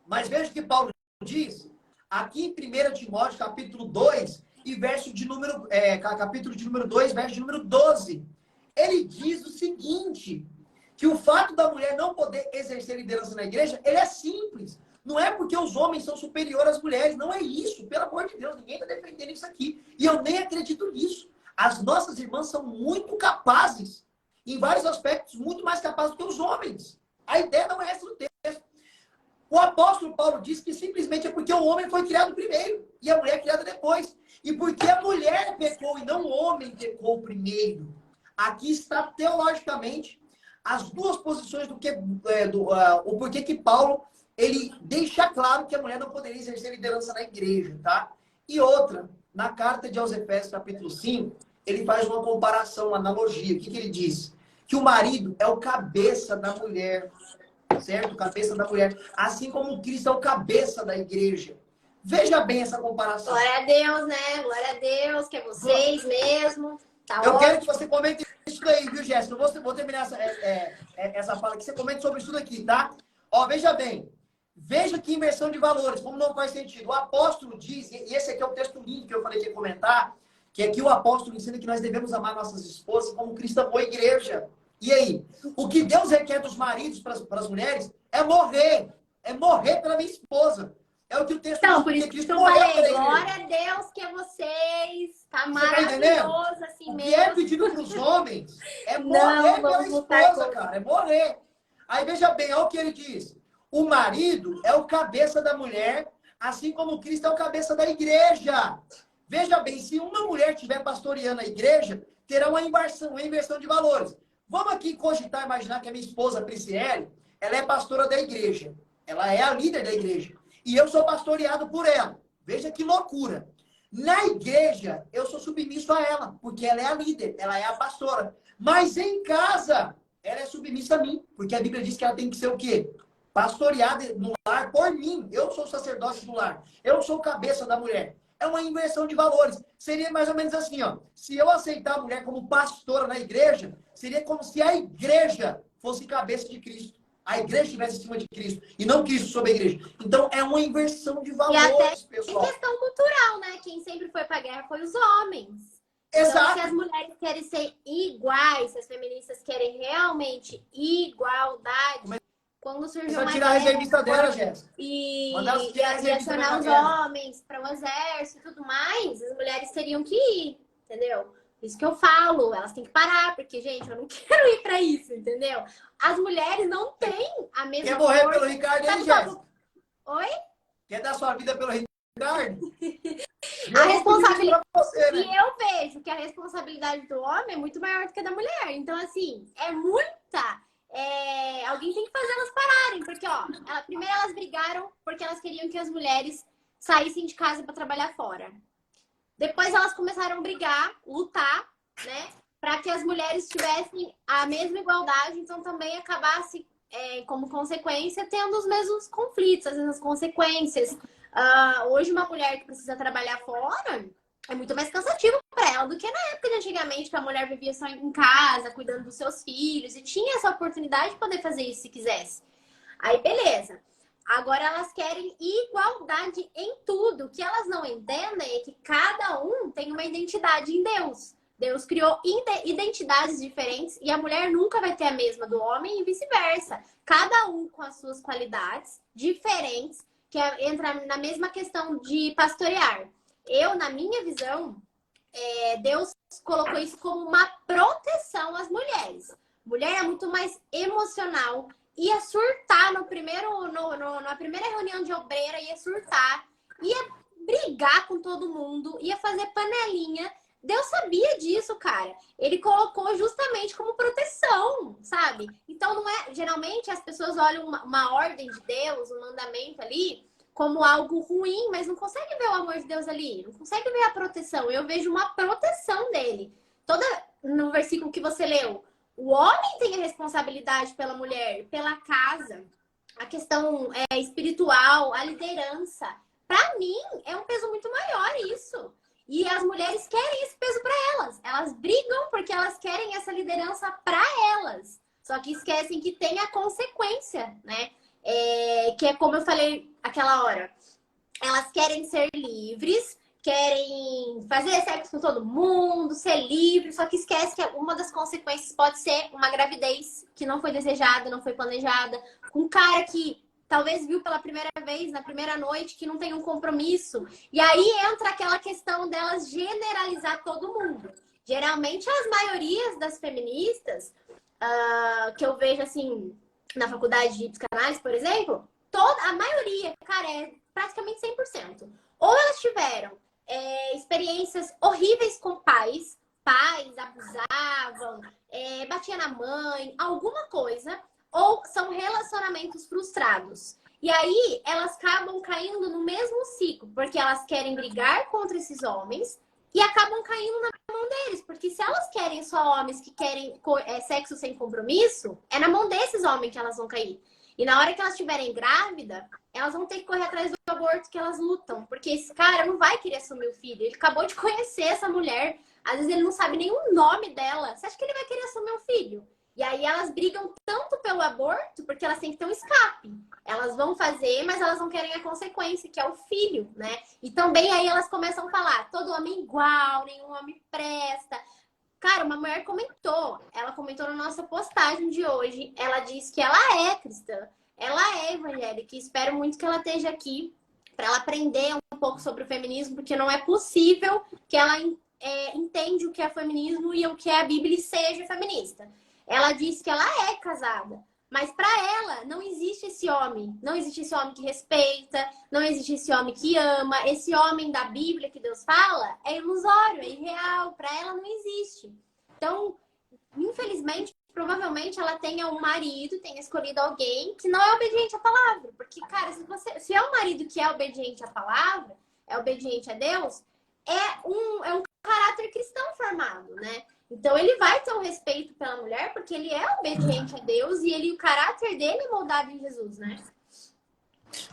Mas veja o que Paulo diz. Aqui em 1 Timóteo, capítulo 2, e capítulo de número 2, verso de número 12. Ele diz o seguinte, que o fato da mulher não poder exercer liderança na igreja, ele é simples. Não é porque os homens são superiores às mulheres, não é isso. Pelo amor de Deus, ninguém está defendendo isso aqui. E eu nem acredito nisso. As nossas irmãs são muito capazes, em vários aspectos, muito mais capazes do que os homens. A ideia não é essa do texto. O apóstolo Paulo diz que simplesmente é porque o homem foi criado primeiro e a mulher criada depois. E porque a mulher pecou e não o homem pecou primeiro. Aqui está teologicamente as duas posições o porquê que Paulo ele deixa claro que a mulher não poderia exercer liderança na igreja, tá? E outra, na carta de aos Efésios, capítulo 5, ele faz uma comparação, uma analogia. O que ele diz? Que o marido é o cabeça da mulher, certo? Cabeça da mulher. Assim como Cristo é o cabeça da igreja. Veja bem essa comparação. Glória a Deus, né? Glória a Deus, que é vocês mesmo. Tá eu ótimo. quero que você comente isso daí, viu, Jéssica? Eu vou terminar essa fala aqui. Você comente sobre isso daqui, tá? Ó, veja bem. Veja que inversão de valores, como não faz sentido. O apóstolo diz, e esse aqui é o texto lindo que eu falei que ia comentar, que aqui o apóstolo ensina que nós devemos amar nossas esposas como Cristo amou a igreja. E aí? O que Deus requer dos maridos para as mulheres é morrer. É morrer pela minha esposa. É o que o texto Então, diz. por isso que Cristo eu morreu falei, pela igreja. glória a Deus que é vocês. Tá Você tá maravilhoso entendendo? assim O que mesmo. é pedido para os homens é Não, morrer pela vamos lutar esposa, contra. cara. É morrer. Aí veja bem, olha o que ele diz. O marido é o cabeça da mulher, assim como Cristo é o cabeça da igreja. Veja bem, se uma mulher estiver pastoreando a igreja, terá uma inversão de valores. Vamos aqui cogitar, imaginar que a minha esposa, Prisciele, ela é pastora da igreja. Ela é a líder da igreja. E eu sou pastoreado por ela. Veja que loucura. Na igreja, eu sou submisso a ela, porque ela é a líder, ela é a pastora. Mas em casa, ela é submissa a mim, porque a Bíblia diz que ela tem que ser o quê? Pastoreada no lar por mim. Eu sou o sacerdote do lar. Eu sou o cabeça da mulher. É uma inversão de valores. Seria mais ou menos assim, ó. Se eu aceitar a mulher como pastora na igreja, seria como se a igreja fosse cabeça de Cristo. a igreja estivesse acima de Cristo e não Cristo sobre a igreja. Então é uma inversão de valores, e até pessoal. em questão cultural, né? Quem sempre foi pra guerra foi os homens. Exato. Então, se as mulheres querem ser iguais, se as feministas querem realmente igualdade, quando surgiu uma tirar a guerra reservista dela, Jéssica. e acionar os homens para o exército e tudo mais, as mulheres teriam que ir, entendeu? Isso que eu falo, elas têm que parar, porque, gente, eu não quero ir para isso, entendeu? As mulheres não têm a mesma Quer morrer força. pelo Ricardo, hein, Sabe Jéssica? Oi? Quer dar sua vida pelo Ricardo? A responsabilidade. Você, né? E eu vejo que a responsabilidade do homem é muito maior do que a da mulher. Então, assim, é muita. Alguém tem que fazer elas pararem, porque, ó, primeiro elas brigaram porque elas queriam que as mulheres saíssem de casa para trabalhar fora. Depois elas começaram a brigar, lutar, né, para que as mulheres tivessem a mesma igualdade, então também acabasse, como consequência, tendo os mesmos conflitos, as mesmas consequências. Hoje, uma mulher que precisa trabalhar fora é muito mais cansativo para ela do que na época de antigamente, que a mulher vivia só em casa, cuidando dos seus filhos, e tinha essa oportunidade de poder fazer isso se quisesse. Aí, beleza. Agora elas querem igualdade em tudo. O que elas não entendem é que cada um tem uma identidade em Deus. Deus criou identidades diferentes e a mulher nunca vai ter a mesma do homem e vice-versa. Cada um com as suas qualidades diferentes, que entra na mesma questão de pastorear. Eu, na minha visão, Deus colocou isso como uma proteção às mulheres. Mulher é muito mais emocional, ia surtar na primeira reunião de obreira, ia surtar, ia brigar com todo mundo, ia fazer panelinha. Deus sabia disso, cara. Ele colocou justamente como proteção, sabe? Então, não é... Geralmente, as pessoas olham uma ordem de Deus, um mandamento ali, como algo ruim, mas não consegue ver o amor de Deus ali, não consegue ver a proteção. Eu vejo uma proteção dele. No versículo que você leu, o homem tem a responsabilidade pela mulher, pela casa, a questão espiritual, a liderança. Para mim, é um peso muito maior isso. E as mulheres querem esse peso para elas. Elas brigam porque elas querem essa liderança para elas. Só que esquecem que tem a consequência, né? Que é como eu falei aquela hora. Elas querem ser livres, querem fazer sexo com todo mundo, ser livre, só que esquece que uma das consequências pode ser uma gravidez que não foi desejada, não foi planejada, com um cara que talvez viu pela primeira vez, na primeira noite, que não tem um compromisso. E aí entra aquela questão delas generalizar todo mundo. Geralmente, as maiorias das feministas, que eu vejo assim, na faculdade de psicanálise, por exemplo, a maioria, cara, é praticamente 100%. Ou elas tiveram experiências horríveis com pais abusavam, batiam na mãe, alguma coisa, ou são relacionamentos frustrados. E aí, elas acabam caindo no mesmo ciclo, porque elas querem brigar contra esses homens e acabam caindo na mão deles. Porque se elas querem só homens que querem sexo sem compromisso, é na mão desses homens que elas vão cair. E na hora que elas estiverem grávidas, elas vão ter que correr atrás do aborto que elas lutam. Porque esse cara não vai querer assumir o filho. Ele acabou de conhecer essa mulher. Às vezes ele não sabe nem o nome dela. Você acha que ele vai querer assumir o filho? E aí elas brigam tanto pelo aborto, porque elas têm que ter um escape. Elas vão fazer, mas elas não querem a consequência, que é o filho, né? E também aí elas começam a falar, todo homem igual, nenhum homem presta. Cara, uma mulher ela comentou na nossa postagem de hoje, ela disse que ela é cristã, ela é evangélica, e espero muito que ela esteja aqui para ela aprender um pouco sobre o feminismo, porque não é possível que ela entenda o que é feminismo e o que é a Bíblia e seja feminista. Ela disse que ela é casada, mas para ela não existe esse homem. Não existe esse homem que respeita, não existe esse homem que ama. Esse homem da Bíblia que Deus fala é ilusório, é irreal. Para ela não existe. Então, infelizmente, provavelmente ela tenha um marido, tenha escolhido alguém que não é obediente à palavra. Porque, cara, se é um marido que é obediente à palavra, é obediente a Deus, é um caráter cristão formado, né? Então, ele vai ter um respeito pela mulher, porque ele é obediente a Deus e o caráter dele é moldado em Jesus, né?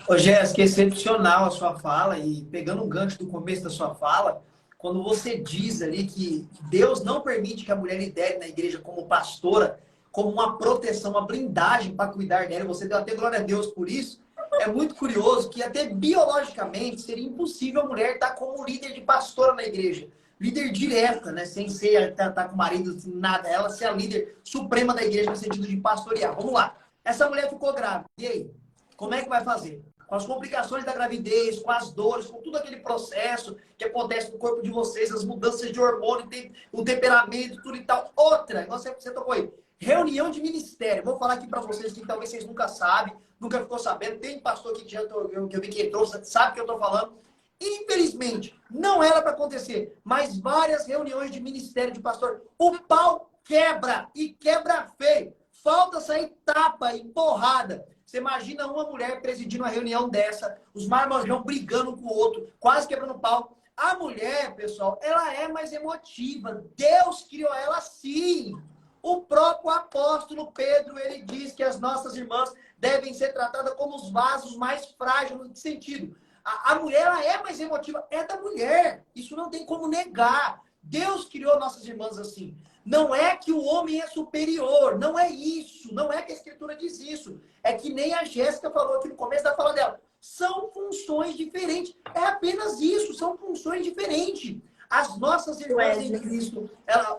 Ô, Jéssica, excepcional a sua fala, e pegando um gancho do começo da sua fala, quando você diz ali que Deus não permite que a mulher lidere na igreja como pastora, como uma proteção, uma blindagem para cuidar dela. Você deu até glória a Deus por isso. É muito curioso que até biologicamente seria impossível a mulher estar como líder de pastora na igreja. Líder direta, né? Sem ser tá com o marido, nada. Ela ser a líder suprema da igreja no sentido de pastorear. Vamos lá. Essa mulher ficou grávida. E aí? Como é que vai fazer? Com as complicações da gravidez, com as dores, com tudo aquele processo que acontece no corpo de vocês, as mudanças de hormônio, o temperamento, tudo e tal. Outra, você tocou aí. Reunião de ministério. Vou falar aqui para vocês que talvez vocês nunca sabem, nunca ficou sabendo. Tem pastor aqui que eu vi que entrou, sabe o que eu estou falando. Infelizmente, não era para acontecer, mas várias reuniões de ministério de pastor, o pau quebra e quebra feio. Falta sair tapa e porrada. Você imagina uma mulher presidindo uma reunião dessa, os marmanjão brigando um com o outro, quase quebrando pau. A mulher, pessoal, ela é mais emotiva. Deus criou ela assim. O próprio apóstolo Pedro, ele diz que as nossas irmãs devem ser tratadas como os vasos mais frágeis. No sentido, a mulher, ela é mais emotiva. É da mulher. Isso não tem como negar. Deus criou nossas irmãs assim. Não é que o homem é superior. Não é isso. Não é que a Escritura diz isso. É que nem a Jéssica falou aqui no começo da fala dela. São funções diferentes. É apenas isso. São funções diferentes. As nossas irmãs em Cristo...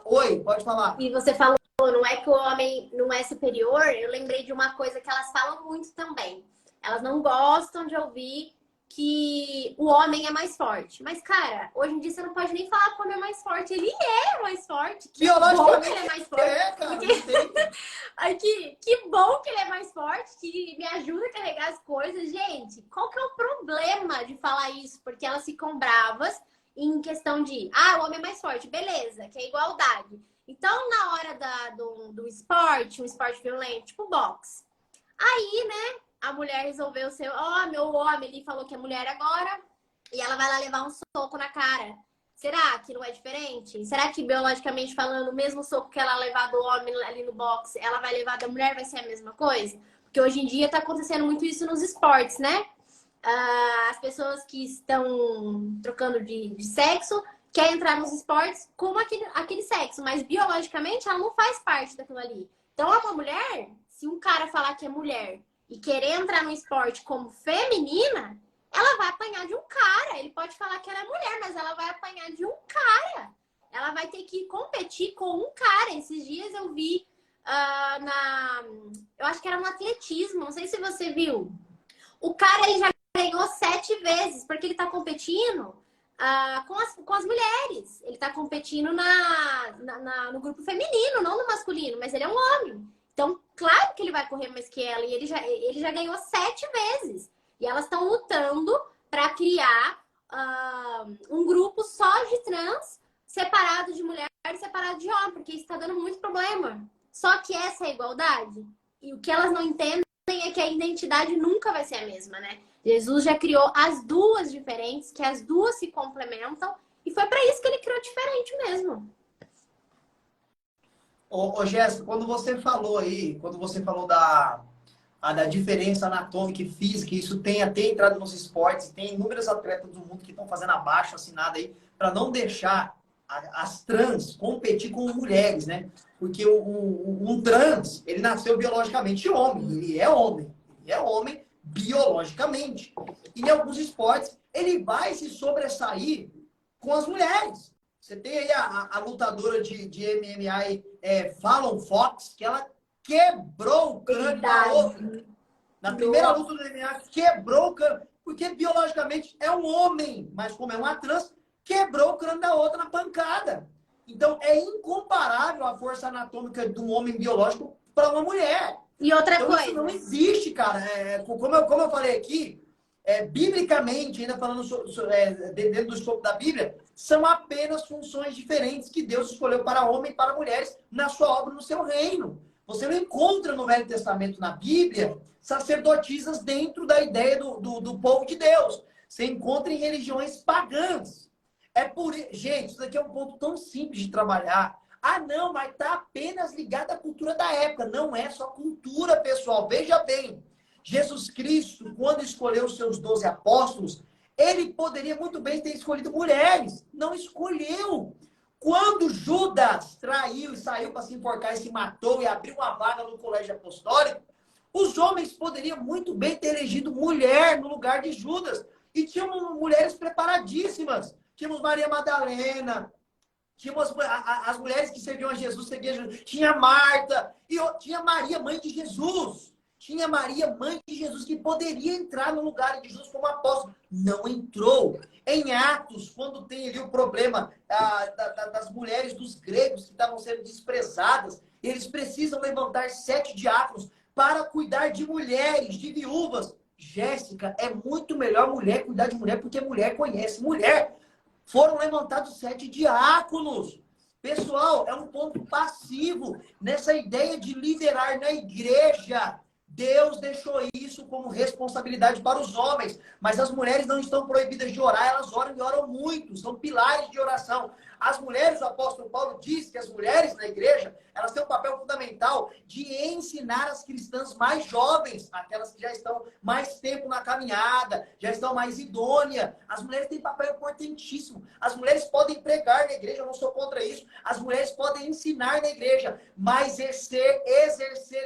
Oi, pode falar. E você falou, não é que o homem não é superior. Eu lembrei de uma coisa que elas falam muito também. Elas não gostam de ouvir que o homem é mais forte. Mas, cara, hoje em dia você não pode nem falar que o homem é mais forte. Ele é mais forte. Que bom que ele é mais forte. Cara, que bom que ele é mais forte, que me ajuda a carregar as coisas. Gente, qual que é o problema de falar isso? Porque elas ficam bravas em questão de, o homem é mais forte. Beleza, que é igualdade. Então, na hora do esporte, um esporte violento, tipo boxe. Aí, né? A mulher resolveu ser homem, ou o homem, ele falou que é mulher agora, e ela vai lá levar um soco na cara. Será que não é diferente? Será que, biologicamente falando, o mesmo soco que ela levar do homem ali no boxe, ela vai levar da mulher, vai ser a mesma coisa? Porque hoje em dia tá acontecendo muito isso nos esportes, né? As pessoas que estão trocando de sexo querem entrar nos esportes como aquele sexo, mas biologicamente ela não faz parte daquilo ali. Então, é uma mulher, se um cara falar que é mulher e querer entrar no esporte como feminina, ela vai apanhar de um cara. Ele pode falar que ela é mulher, mas ela vai apanhar de um cara. Ela vai ter que competir com um cara. Esses dias eu vi eu acho que era no atletismo, não sei se você viu. O cara, ele já ganhou 7 vezes, porque ele tá competindo com as mulheres. Ele tá competindo no grupo feminino, não no masculino, mas ele é um homem. Então, claro que ele vai correr mais que ela. E ele já ganhou 7 vezes. E elas estão lutando para criar um grupo só de trans, separado de mulher e separado de homem. Porque isso está dando muito problema. Só que essa é a igualdade. E o que elas não entendem é que a identidade nunca vai ser a mesma, né? Jesus já criou as duas diferentes, que as duas se complementam. E foi para isso que ele criou diferente mesmo. Ô Jéssica, quando você falou da diferença anatômica e física, isso tem até entrado nos esportes, tem inúmeros atletas do mundo que estão fazendo abaixo assinado aí, para não deixar as trans competir com mulheres, né? Porque um trans, ele nasceu biologicamente homem, ele é homem biologicamente. E em alguns esportes, ele vai se sobressair com as mulheres. Você tem aí a lutadora de MMA, Fallon Fox, que ela quebrou o crânio da outra. Na primeira luta do MMA, quebrou o crânio. Porque biologicamente é um homem, mas como é uma trans, quebrou o crânio da outra na pancada. Então, é incomparável a força anatômica de um homem biológico para uma mulher. E outra coisa. Isso não existe, cara. Como eu falei aqui, biblicamente, ainda falando dentro do escopo da Bíblia, são apenas funções diferentes que Deus escolheu para homem e para mulheres na sua obra, no seu reino. Você não encontra no Velho Testamento, na Bíblia, sacerdotisas dentro da ideia do povo de Deus. Você encontra em religiões pagãs. Gente, isso daqui é um ponto tão simples de trabalhar. Não, mas está apenas ligado à cultura da época. Não é só cultura, pessoal. Veja bem. Jesus Cristo, quando escolheu os seus 12 apóstolos, ele poderia muito bem ter escolhido mulheres. Não escolheu. Quando Judas traiu e saiu para se enforcar e se matou e abriu uma vaga no colégio apostólico, os homens poderiam muito bem ter elegido mulher no lugar de Judas. E tínhamos mulheres preparadíssimas. Tínhamos Maria Madalena, tínhamos as mulheres que serviam a Jesus, tinha Marta, e tinha Maria, mãe de Jesus. Tinha Maria, mãe de Jesus, que poderia entrar no lugar de Jesus como apóstolo. Não entrou. Em Atos, quando tem ali o problema das mulheres dos gregos que estavam sendo desprezadas, eles precisam levantar 7 diáconos para cuidar de mulheres, de viúvas. Jéssica, é muito melhor mulher cuidar de mulher, porque mulher conhece mulher. Foram levantados 7 diáconos. Pessoal, é um ponto passivo nessa ideia de liderar na igreja. Deus deixou isso como responsabilidade para os homens, mas as mulheres não estão proibidas de orar, elas oram e oram muito, são pilares de oração. As mulheres, o apóstolo Paulo diz que as mulheres na igreja, elas têm um papel fundamental de ensinar as cristãs mais jovens, aquelas que já estão mais tempo na caminhada, já estão mais idôneas. As mulheres têm papel importantíssimo. As mulheres podem pregar na igreja, eu não sou contra isso. As mulheres podem ensinar na igreja, mas exercer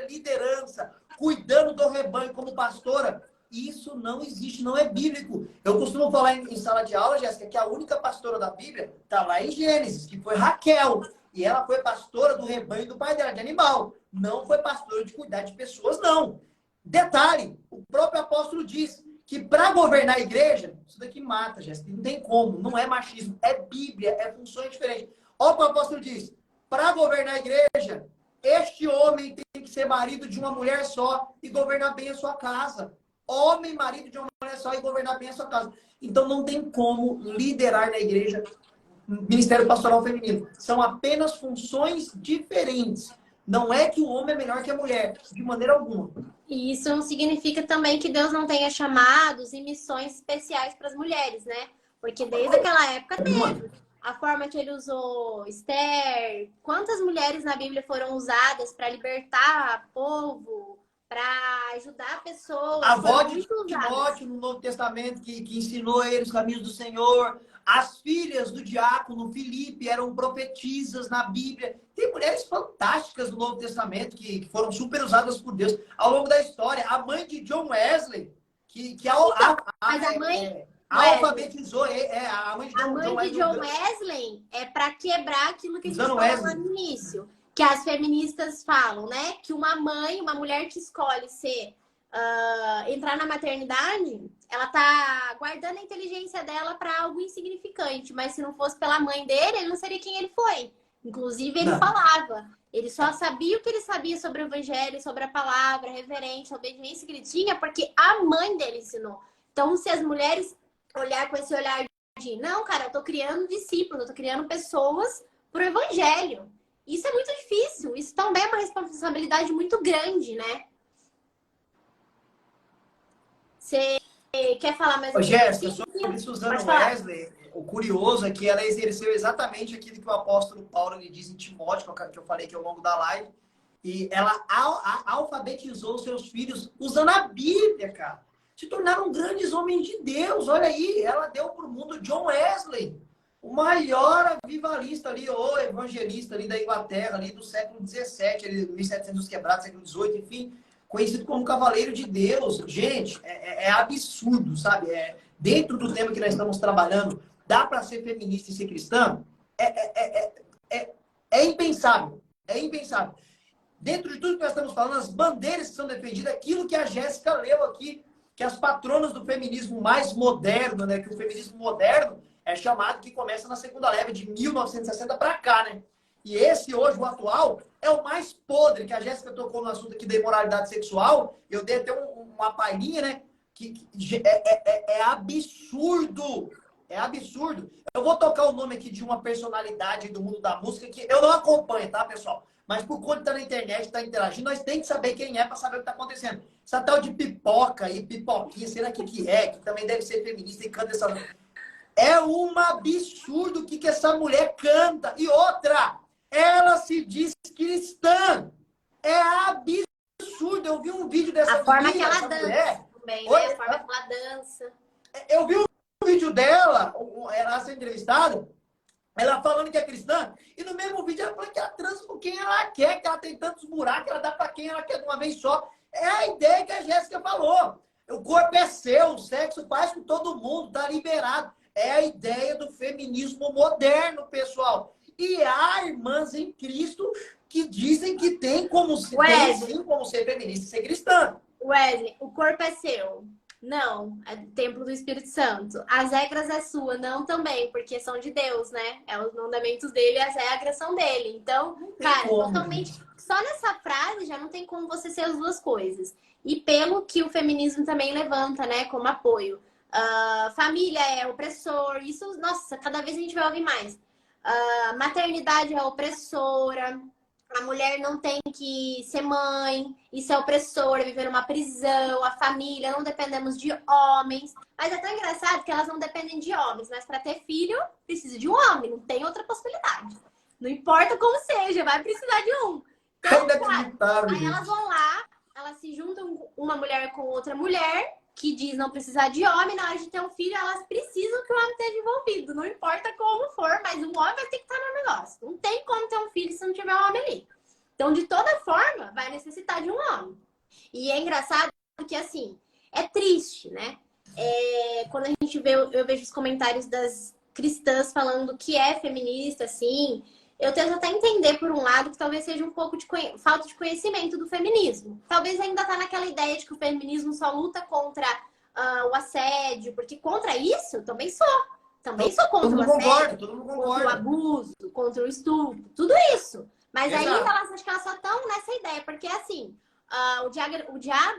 liderança, cuidando do rebanho como pastora, isso não existe, não é bíblico. Eu costumo falar em sala de aula, Jéssica, que a única pastora da Bíblia está lá em Gênesis, que foi Raquel. E ela foi pastora do rebanho do pai dela, de animal. Não foi pastora de cuidar de pessoas, não. Detalhe, o próprio apóstolo diz que para governar a igreja, isso daqui mata, Jéssica, não tem como, não é machismo, é Bíblia, é funções diferentes. Olha o que o apóstolo diz, para governar a igreja, este homem tem que ser marido de uma mulher só e governar bem a sua casa. Homem, marido de uma mulher só e governar bem a sua casa. Então não tem como liderar na igreja ministério pastoral feminino. São apenas funções diferentes. Não é que o homem é melhor que a mulher, de maneira alguma. E isso não significa também que Deus não tenha chamados e missões especiais para as mulheres, né? Porque desde aquela época teve. A forma que ele usou Esther, quantas mulheres na Bíblia foram usadas para libertar o povo, para ajudar pessoas. A avó de Timóteo no Novo Testamento, que ensinou ele os caminhos do Senhor. As filhas do diácono Filipe eram profetisas na Bíblia. Tem mulheres fantásticas no Novo Testamento que foram super usadas por Deus ao longo da história. A mãe de John Wesley, alfabetizou, a mãe de John Wesley é para quebrar aquilo que a gente falou lá no início. Que as feministas falam, né? Que uma mulher que escolhe entrar na maternidade, ela tá guardando a inteligência dela para algo insignificante. Mas se não fosse pela mãe dele, ele não seria quem ele foi. Inclusive, ele falava. Ele só sabia o que ele sabia sobre o evangelho, sobre a palavra, a reverência, a obediência que ele tinha, porque a mãe dele ensinou. Então, se as mulheres olhar com esse olhar de, não, cara, eu tô criando discípulos, eu tô criando pessoas pro evangelho. Isso é muito difícil. Isso também é uma responsabilidade muito grande, né? Você quer falar mais um pouco? Jéssica, sobre Susana Wesley, o curioso é que ela exerceu exatamente aquilo que o apóstolo Paulo lhe diz em Timóteo, que eu falei aqui ao longo da live. E ela alfabetizou seus filhos usando a Bíblia, cara. Se tornaram grandes homens de Deus. Olha aí, ela deu para o mundo John Wesley, o maior avivalista ali, ou evangelista ali da Inglaterra, ali do século XVII, ali, 1700 quebrados, século XVIII, enfim, conhecido como Cavaleiro de Deus. Gente, é absurdo, sabe? Dentro do tema que nós estamos trabalhando, dá para ser feminista e ser cristã? É impensável. É impensável. Dentro de tudo que nós estamos falando, as bandeiras que são defendidas, aquilo que a Jéssica leu aqui, que as patronas do feminismo mais moderno, né? Que o feminismo moderno é chamado, que começa na segunda leva de 1960 para cá, né? E esse hoje, o atual, é o mais podre, que a Jéssica tocou no assunto aqui da imoralidade sexual. Eu dei até uma palhinha, né? Que é absurdo. É absurdo. Eu vou tocar o nome aqui de uma personalidade do mundo da música que eu não acompanho, tá, pessoal? Mas por conta de estar na internet, estar interagindo, nós temos que saber quem é para saber o que está acontecendo. Essa tal de pipoca e pipoquinha, será que é? Que também deve ser feminista e canta essa... É um absurdo o que essa mulher canta. E outra, ela se diz cristã. É absurdo. Eu vi um vídeo dessa mulher. A forma que ela dança também, né? A forma que ela dança. Eu vi um vídeo dela, ela sendo entrevistada, Ela falando que é cristã, e no mesmo vídeo ela falando que ela transa com quem ela quer, que ela tem tantos buracos, ela dá pra quem ela quer de uma vez só. É a ideia que a Jéssica falou. O corpo é seu, o sexo faz com todo mundo, tá liberado. É a ideia do feminismo moderno, pessoal. E há irmãs em Cristo que dizem que tem como tem sim como ser feminista e ser cristã. Wesley, o corpo é seu. Não, é do templo do Espírito Santo. As regras é sua, não também, porque são de Deus, né? É os mandamentos dele, as regras são dele. Então, cara, totalmente. Só nessa frase já não tem como você ser as duas coisas. E pelo que o feminismo também levanta, né, como apoio. Família é opressor, isso, nossa, cada vez a gente vai ouvir mais. Maternidade é opressora. A mulher não tem que ser mãe, isso é opressora, viver numa prisão, a família, não dependemos de homens. Mas é tão engraçado que elas não dependem de homens, mas para ter filho, precisa de um homem, não tem outra possibilidade. Não importa como seja, vai precisar de um. Então, cara, aí elas vão lá, elas se juntam uma mulher com outra mulher, que diz não precisar de homem, na hora de ter um filho, elas precisam que o homem esteja envolvido. Não importa como for, mas um homem vai ter que estar no negócio. Não tem como ter um filho se não tiver um homem ali. Então, de toda forma, vai necessitar de um homem. E é engraçado que, assim, é triste, né? Quando a gente vê, eu vejo os comentários das cristãs falando que é feminista, assim, eu tento até entender, por um lado, que talvez seja um pouco de falta de conhecimento do feminismo. Talvez ainda tá naquela ideia de que o feminismo só luta contra o assédio, porque contra isso eu também sou. Também sou contra o assédio, contra o abuso, contra o estupro, tudo isso. Mas ainda elas acho que elas só estão nessa ideia, porque assim, o diabo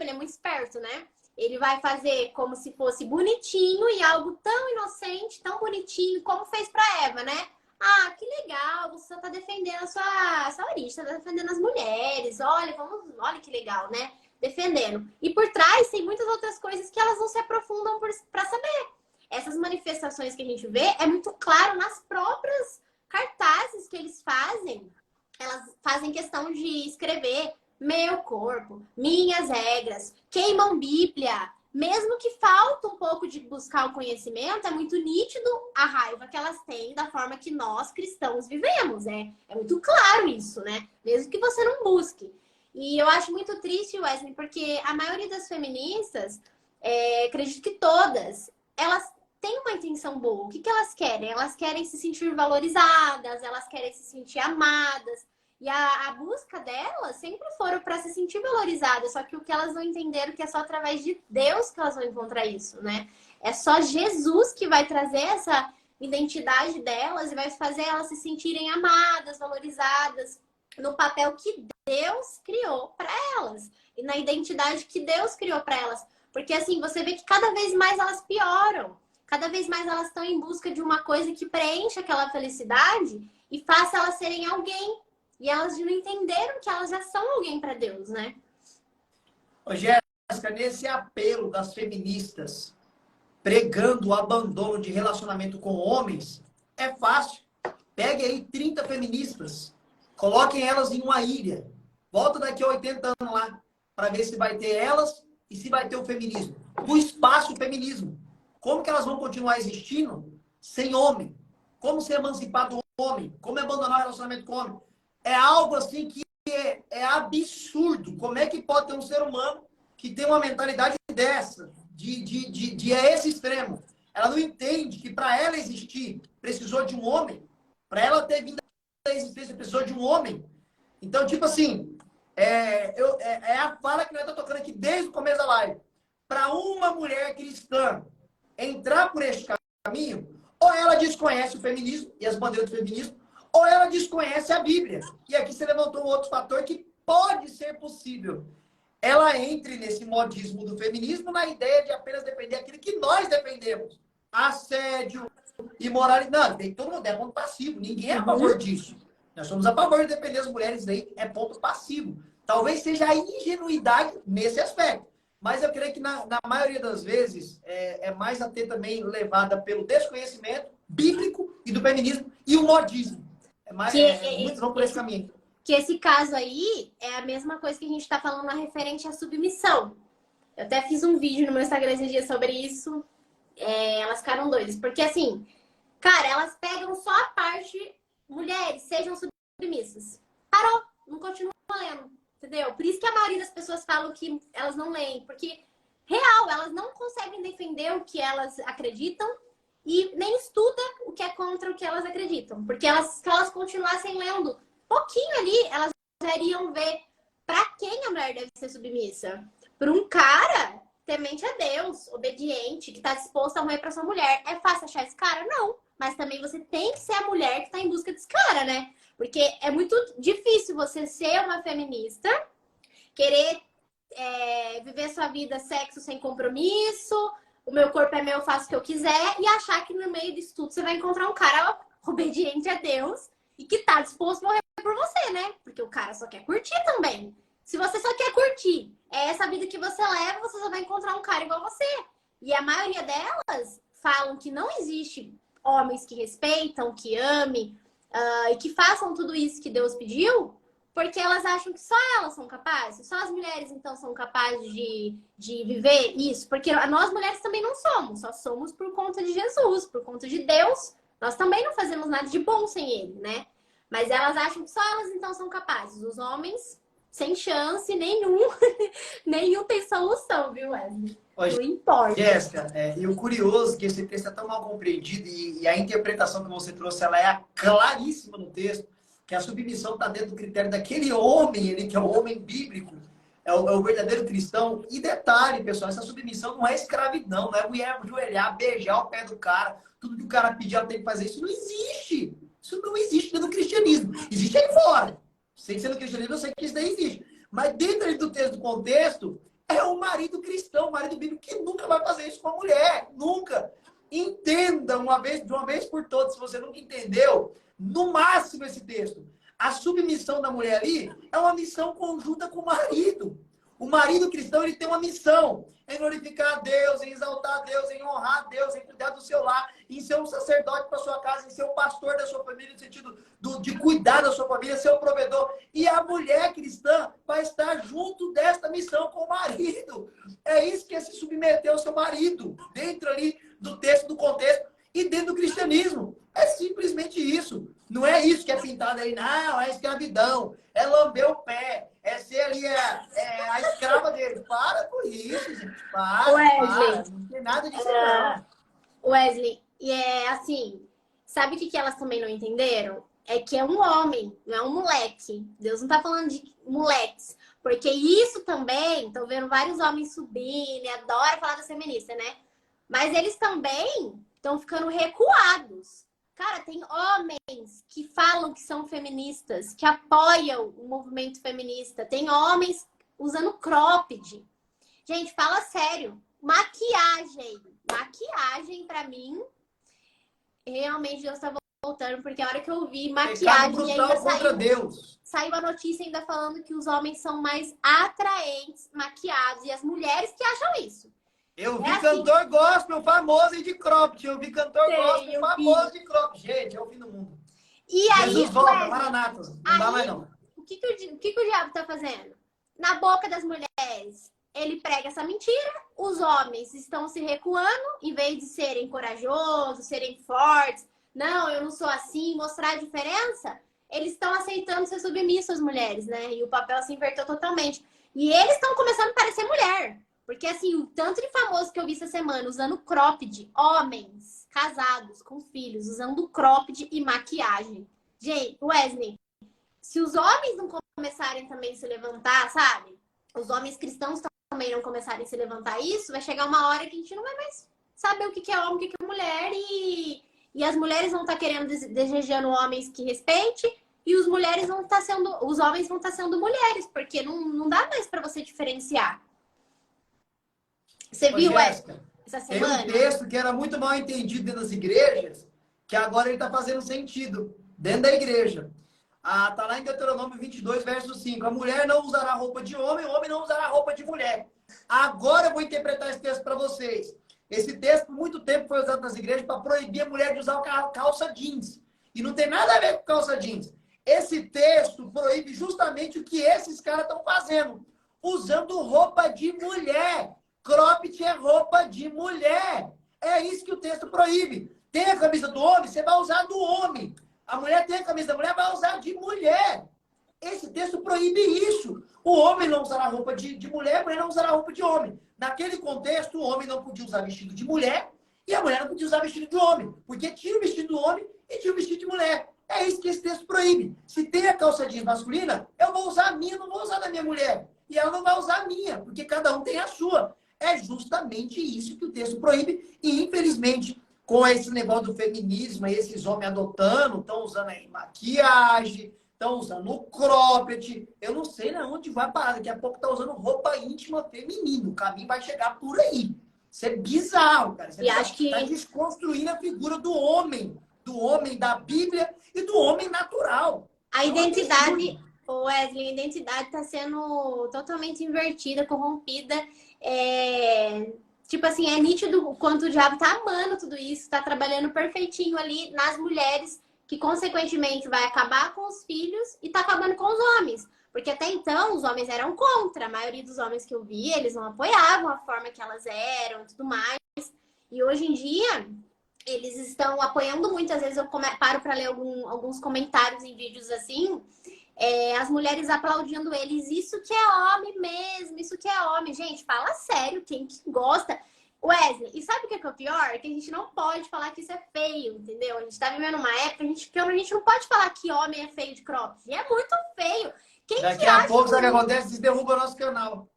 ele é muito esperto, né? Ele vai fazer como se fosse bonitinho e algo tão inocente, tão bonitinho, como fez pra Eva, né? Ah, que legal, você tá defendendo a sua origem, você tá defendendo as mulheres, olha que legal, né? Defendendo. E por trás tem muitas outras coisas que elas não se aprofundam pra saber. Essas manifestações que a gente vê é muito claro nas próprias cartazes que eles fazem. Elas fazem questão de escrever meu corpo, minhas regras, queimam Bíblia. Mesmo que falta um pouco de buscar o conhecimento, é muito nítido a raiva que elas têm da forma que nós cristãos vivemos, né? É muito claro isso, né? Mesmo que você não busque. E eu acho muito triste, Wesley, porque a maioria das feministas, acredito que todas, elas têm uma intenção boa. O que elas querem? Elas querem se sentir valorizadas, elas querem se sentir amadas. E a busca delas sempre foram para se sentir valorizadas, só que o que elas não entenderam que é só através de Deus que elas vão encontrar isso, né? É só Jesus que vai trazer essa identidade delas e vai fazer elas se sentirem amadas, valorizadas no papel que Deus criou para elas e na identidade que Deus criou para elas. Porque assim, você vê que cada vez mais elas pioram, cada vez mais elas estão em busca de uma coisa que preencha aquela felicidade e faça elas serem alguém. E elas não entenderam que elas já são alguém para Deus, né? Ô, Jéssica, nesse apelo das feministas pregando o abandono de relacionamento com homens, é fácil. Pegue aí 30 feministas, coloquem elas em uma ilha, volta daqui a 80 anos lá, para ver se vai ter elas e se vai ter o feminismo. O espaço feminismo. Como que elas vão continuar existindo sem homem? Como se emancipar do homem? Como abandonar o relacionamento com o homem? É algo assim que é absurdo. Como é que pode ter um ser humano que tem uma mentalidade dessa, de esse extremo? Ela não entende que para ela existir precisou de um homem, para ela ter vindo à existência precisou de um homem. Então, tipo assim, é a fala que nós estamos tocando aqui desde o começo da live. Para uma mulher cristã entrar por este caminho, ou ela desconhece o feminismo e as bandeiras do feminismo, ou ela desconhece a Bíblia. E aqui você levantou um outro fator que pode ser possível. Ela entre nesse modismo do feminismo na ideia de apenas defender aquilo que nós defendemos. Assédio, imoralidade. Não, tem todo mundo, é ponto passivo. Ninguém é a favor disso. Nós somos a favor de defender as mulheres, daí é ponto passivo. Talvez seja a ingenuidade nesse aspecto. Mas eu creio que na maioria das vezes é mais a ter também levada pelo desconhecimento bíblico e do feminismo e o modismo. Muitos vão por esse caminho. Que esse caso aí é a mesma coisa que a gente está falando na referente à submissão. Eu até fiz um vídeo no meu Instagram esses dias sobre isso. Elas ficaram doidas. Porque assim, Cara, elas pegam só a parte, mulheres, sejam submissas. Parou, não continua lendo, entendeu? Por isso que a maioria das pessoas falam que elas não leem, porque, real, elas não conseguem defender o que elas acreditam e nem estuda o que é contra o que elas acreditam. Porque se elas continuassem lendo pouquinho ali, elas já iriam ver pra quem a mulher deve ser submissa. Por um cara temente a Deus, obediente, que tá disposto a morrer pra sua mulher. É fácil achar esse cara? Não. Mas também você tem que ser a mulher que tá em busca desse cara, né? Porque é muito difícil você ser uma feminista, querer viver sua vida sexo sem compromisso, o meu corpo é meu, eu faço o que eu quiser, e achar que no meio disso tudo você vai encontrar um cara obediente a Deus e que tá disposto a morrer por você, né? Porque o cara só quer curtir também. Se você só quer curtir, é essa vida que você leva, você só vai encontrar um cara igual você. E a maioria delas falam que não existe homens que respeitam, que amem e que façam tudo isso que Deus pediu, porque elas acham que só elas são capazes. Só as mulheres, então, são capazes de viver isso. Porque nós mulheres também não somos. Só somos por conta de Jesus, por conta de Deus. Nós também não fazemos nada de bom sem Ele, né? Mas elas acham que só elas, então, são capazes. Os homens, sem chance nenhum. Nenhum tem solução, viu, Wesley? Hoje, não importa. Jéssica, e o curioso é que esse texto é tão mal compreendido e a interpretação que você trouxe, ela é claríssima no texto, que a submissão está dentro do critério daquele homem ali, que é o homem bíblico, é o verdadeiro cristão. E detalhe, pessoal, essa submissão não é escravidão, não é mulher ajoelhar, beijar o pé do cara, tudo que o cara pedir, ela tem que fazer. Isso não existe. Isso não existe dentro do cristianismo. Existe aí fora. Sem ser no cristianismo, eu sei que isso daí existe. Mas dentro do texto, do contexto, é o marido cristão, o marido bíblico, que nunca vai fazer isso com a mulher. Nunca. Entenda de uma vez por todas, se você nunca entendeu, no máximo esse texto. A submissão da mulher ali é uma missão conjunta com o marido. O marido cristão, ele tem uma missão em glorificar a Deus, em exaltar a Deus, em honrar a Deus, em cuidar do seu lar, em ser um sacerdote para sua casa, em ser um pastor da sua família, no sentido de cuidar da sua família, ser um provedor. E a mulher cristã vai estar junto desta missão com o marido. É isso que é se submeter ao seu marido, dentro ali do texto, do contexto e dentro do cristianismo. É simplesmente isso. Não é isso que é pintado aí, não, é escravidão, é lamber o pé, é ser ali a escrava dele. Para com isso, gente. Para. Não tem nada disso, não. Wesley, e é assim, sabe o que elas também não entenderam? É que é um homem, não é um moleque. Deus não tá falando de moleques. Porque isso também, tô vendo vários homens subindo, adoram falar da feminista, né? Mas eles também estão ficando recuados. Cara, tem homens que falam que são feministas, que apoiam o movimento feminista. Tem homens usando cropped. Gente, fala sério. Maquiagem. Maquiagem, pra mim, realmente Deus tá voltando. Porque a hora que eu vi maquiagem, e ainda saiu a notícia ainda falando que os homens são mais atraentes, maquiados. E as mulheres que acham isso. Eu vi cantor gospel famoso e de cropped. Eu vi cantor gospel famoso de cropped. Gente, é o fim do mundo. E aí, Jesus volta, Maranata. Não dá mais não. O que o diabo tá fazendo? Na boca das mulheres, ele prega essa mentira. Os homens estão se recuando, em vez de serem corajosos, serem fortes. Não, eu não sou assim, mostrar a diferença. Eles estão aceitando ser submissos às mulheres, né? E o papel se inverteu totalmente. E eles estão começando a parecer mulher. Porque, assim, o tanto de famoso que eu vi essa semana usando cropped, homens casados com filhos, usando cropped e maquiagem. Gente, Wesley, se os homens não começarem também a se levantar, sabe? Os homens cristãos também não começarem a se levantar isso, vai chegar uma hora que a gente não vai mais saber o que é homem, o que é mulher. E as mulheres vão estar querendo, desejando homens que respeitem. E os homens vão estar sendo mulheres, porque não dá mais para você diferenciar. Você viu essa semana? Tem um texto que era muito mal entendido dentro das igrejas, que agora ele está fazendo sentido dentro da igreja. Está lá em Deuteronômio 22, verso 5. A mulher não usará roupa de homem, o homem não usará roupa de mulher. Agora eu vou interpretar esse texto para vocês. Esse texto, por muito tempo, foi usado nas igrejas para proibir a mulher de usar calça jeans. E não tem nada a ver com calça jeans. Esse texto proíbe justamente o que esses caras estão fazendo. Usando roupa de mulher. Cropped é roupa de mulher. É isso que o texto proíbe. Tem a camisa do homem, você vai usar do homem. A mulher tem a camisa da mulher, vai usar de mulher. Esse texto proíbe isso. O homem não usará roupa de mulher, a mulher não usará roupa de homem. Naquele contexto, o homem não podia usar vestido de mulher e a mulher não podia usar vestido de homem. Porque tinha o vestido do homem e tinha o vestido de mulher. É isso que esse texto proíbe. Se tem a calça jeans masculina, eu vou usar a minha, não vou usar da minha mulher. E ela não vai usar a minha, porque cada um tem a sua. É justamente isso que o texto proíbe. E, infelizmente, com esse negócio do feminismo, esses homens adotando, estão usando aí maquiagem, estão usando cropped. Eu não sei onde vai parar. Daqui a pouco tá usando roupa íntima feminina. O caminho vai chegar por aí. Isso é bizarro, cara. Isso acho que... Tá desconstruindo a figura do homem da Bíblia e do homem natural. A identidade, Wesley, a identidade está sendo totalmente invertida, corrompida. Tipo assim, é nítido o quanto o diabo tá amando tudo isso, tá trabalhando perfeitinho ali nas mulheres, que consequentemente vai acabar com os filhos e tá acabando com os homens. Porque até então os homens eram contra, a maioria dos homens que eu vi, eles não apoiavam a forma que elas eram e tudo mais. E hoje em dia, eles estão apoiando muito. Às vezes eu paro para ler alguns comentários em vídeos assim, as mulheres aplaudindo eles. Isso que é homem mesmo, isso que é homem. Gente, fala sério, quem que gosta? Wesley, e sabe o que é o pior? Que a gente não pode falar que isso é feio, entendeu? A gente tá vivendo uma época que a gente não pode falar que homem é feio de cropped. É muito feio. Daqui a pouco, sabe o que acontece? Vocês derrubam nosso canal.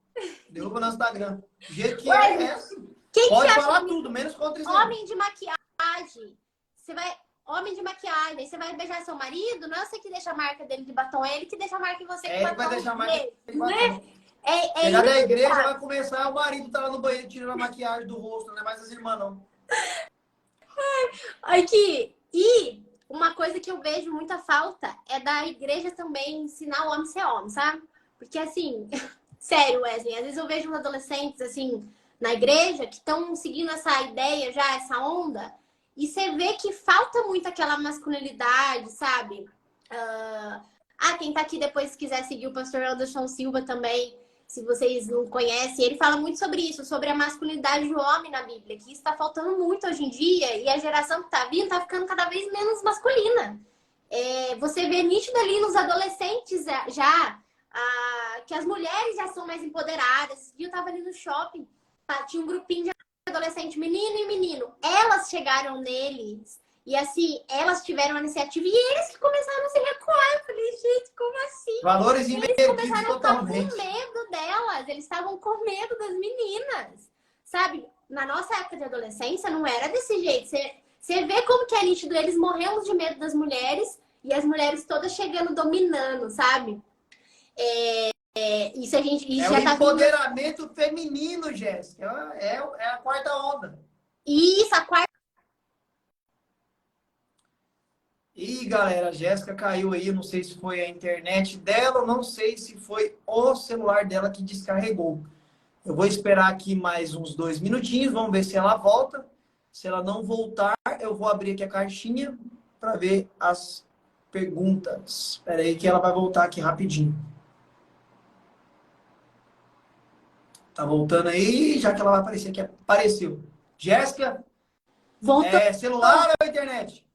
Derruba nosso Instagram. Do jeito que é assim. Pode falar tudo, menos contra isso. Homem de maquiagem. Você vai... Homem de maquiagem. Aí você vai beijar seu marido, não é você que deixa a marca dele de batom, é ele que deixa a marca em você. Ele vai deixar a marca dele de batom. Chegar da igreja, vai começar, o marido tá lá no banheiro tirando a maquiagem do rosto, não é mais as irmãs, não. Aqui, e uma coisa que eu vejo muita falta é da igreja também ensinar o homem a ser homem, sabe? Porque assim, sério, Wesley, às vezes eu vejo uns adolescentes assim na igreja que estão seguindo essa ideia já, essa onda, e você vê que falta muito aquela masculinidade, sabe? Quem tá aqui depois quiser seguir o pastor Anderson Silva também, se vocês não conhecem, ele fala muito sobre isso, sobre a masculinidade do homem na Bíblia, que isso tá faltando muito hoje em dia, e a geração que tá vindo tá ficando cada vez menos masculina. Você vê nítido ali nos adolescentes já, que as mulheres já são mais empoderadas. Eu tava ali no shopping, tinha um grupinho de adolescente, menino e menino. Elas chegaram neles, e assim, elas tiveram a iniciativa, e eram que começaram a se recuar. Eu falei, gente, como assim? Valores invertidos totalmente. Eles começaram a ficar com medo delas, eles estavam com medo das meninas, sabe? Na nossa época de adolescência, não era desse jeito. Você vê como que é nítido, eles morrendo de medo das mulheres, e as mulheres todas chegando, dominando, sabe? Isso a gente... Isso o já empoderamento feminino, Jéssica. É a quarta onda. Isso, a quarta. Ih, galera, a Jéssica caiu aí. Não sei se foi a internet dela, ou não sei se foi o celular dela que descarregou. Eu vou esperar aqui mais uns 2 minutinhos. Vamos ver se ela volta. Se ela não voltar, eu vou abrir aqui a caixinha para ver as perguntas. Espera aí que ela vai voltar aqui rapidinho. Tá voltando aí, já que ela vai aparecer aqui. Apareceu. Jéssica, celular ou internet?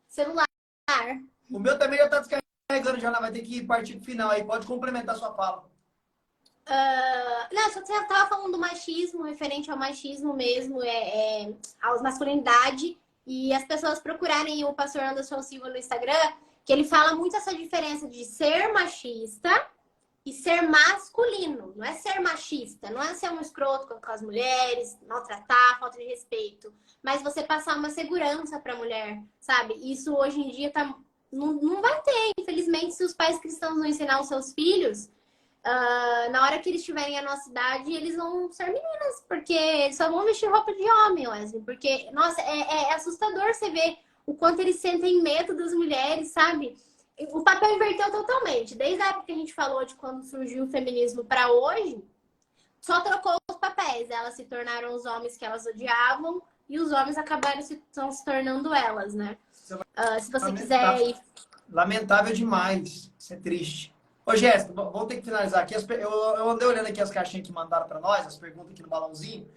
Celular. O meu também já tá descarregando, já vai ter que partir pro final aí. Pode complementar a sua fala. Não, você estava falando do machismo, referente ao machismo mesmo, à masculinidade, e as pessoas procurarem o pastor Anderson Silva no Instagram, que ele fala muito essa diferença de ser machista e ser masculino. Não é ser machista, não é ser um escroto com as mulheres, maltratar, falta de respeito, mas você passar uma segurança para a mulher, sabe? Isso hoje em dia não vai ter, infelizmente, se os pais cristãos não ensinar os seus filhos. Na hora que eles tiverem a nossa idade, eles vão ser meninas, porque eles só vão vestir roupa de homem, Wesley. Porque, nossa, é assustador você ver o quanto eles sentem medo das mulheres, sabe? O papel inverteu totalmente. Desde a época que a gente falou de quando surgiu o feminismo para hoje, só trocou os papéis. Elas se tornaram os homens que elas odiavam e os homens acabaram se tornando elas, né? Se você quiser ir... Lamentável demais. Isso é triste. Ô, Jéssica, vamos ter que finalizar aqui. Eu andei olhando aqui as caixinhas que mandaram para nós, as perguntas aqui no balãozinho.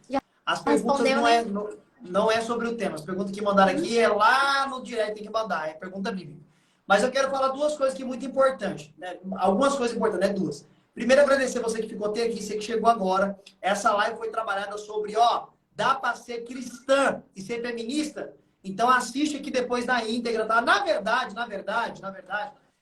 As perguntas Respondeu, não né? não é sobre o tema. As perguntas que mandaram aqui é lá no direct, tem que mandar. É pergunta bíblica. Mas eu quero falar duas coisas que é muito importante. Né? Algumas coisas importantes, né? Duas. Primeiro, agradecer você que ficou até aqui, você que chegou agora. Essa live foi trabalhada sobre, ó, dá para ser cristã e ser feminista? Então assiste aqui depois na íntegra, tá? Na verdade,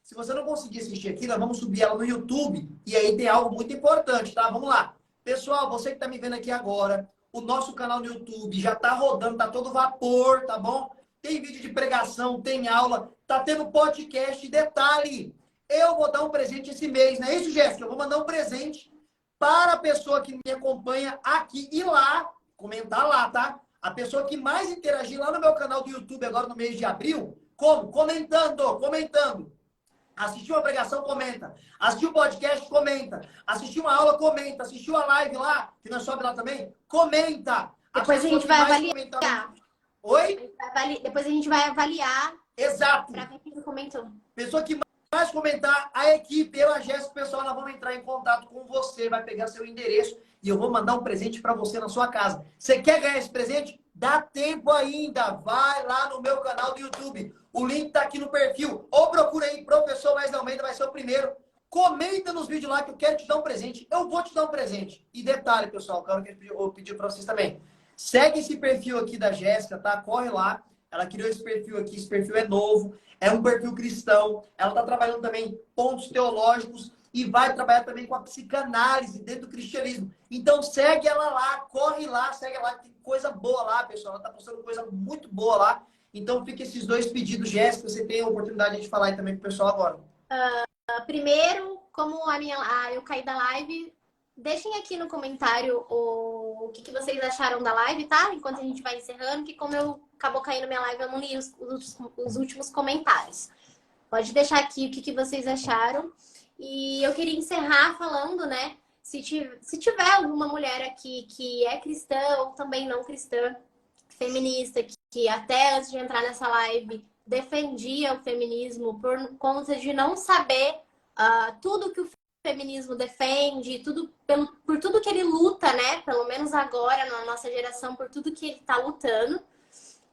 se você não conseguir assistir aqui, nós vamos subir ela no YouTube e aí tem algo muito importante, tá? Vamos lá. Pessoal, você que tá me vendo aqui agora, o nosso canal no YouTube já tá rodando, tá todo vapor, tá bom? Tem vídeo de pregação, tem aula, tá tendo podcast. Detalhe, eu vou dar um presente esse mês, não é isso, Jéssica? Eu vou mandar um presente para a pessoa que me acompanha aqui e lá, comentar lá, tá? A pessoa que mais interagir lá no meu canal do YouTube agora no mês de abril, como? Comentando. Assistiu a pregação, comenta. Assistiu o podcast, comenta. Assistiu uma aula, comenta. Assistiu a live lá, que nós sobe lá também, comenta. Depois a gente vai avaliar. Oi? Depois a gente vai avaliar. Exato. Para ver quem comentou. Pessoa que mais comentar, a equipe, eu, a Jéssica, o pessoal, nós vamos entrar em contato com você, vai pegar seu endereço e eu vou mandar um presente para você na sua casa. Você quer ganhar esse presente? Dá tempo ainda. Vai lá no meu canal do YouTube. O link tá aqui no perfil. Ou procura aí, Professor Wesley Almeida, vai ser o primeiro. Comenta nos vídeos lá que eu quero te dar um presente. Eu vou te dar um presente. E detalhe, pessoal, eu pedi para vocês também. Segue esse perfil aqui da Jéssica, tá? Corre lá. Ela criou esse perfil aqui, esse perfil é novo, é um perfil cristão. Ela está trabalhando também pontos teológicos e vai trabalhar também com a psicanálise dentro do cristianismo. Então segue ela lá, corre lá, segue lá, tem coisa boa lá, pessoal. Ela está postando coisa muito boa lá. Então fica esses dois pedidos, Jéssica, você tem a oportunidade de falar aí também pro pessoal agora. Primeiro, como eu caí da live, deixem aqui no comentário o que vocês acharam da live, tá? Enquanto a gente vai encerrando, que como eu acabou caindo minha live, eu não li os últimos comentários. Pode deixar aqui o que vocês acharam. E eu queria encerrar falando, né? Se tiver alguma mulher aqui que é cristã ou também não cristã, feminista, que até antes de entrar nessa live defendia o feminismo por conta de não saber tudo que o feminismo defende, por tudo que ele luta, né? Pelo menos agora, na nossa geração, por tudo que ele está lutando.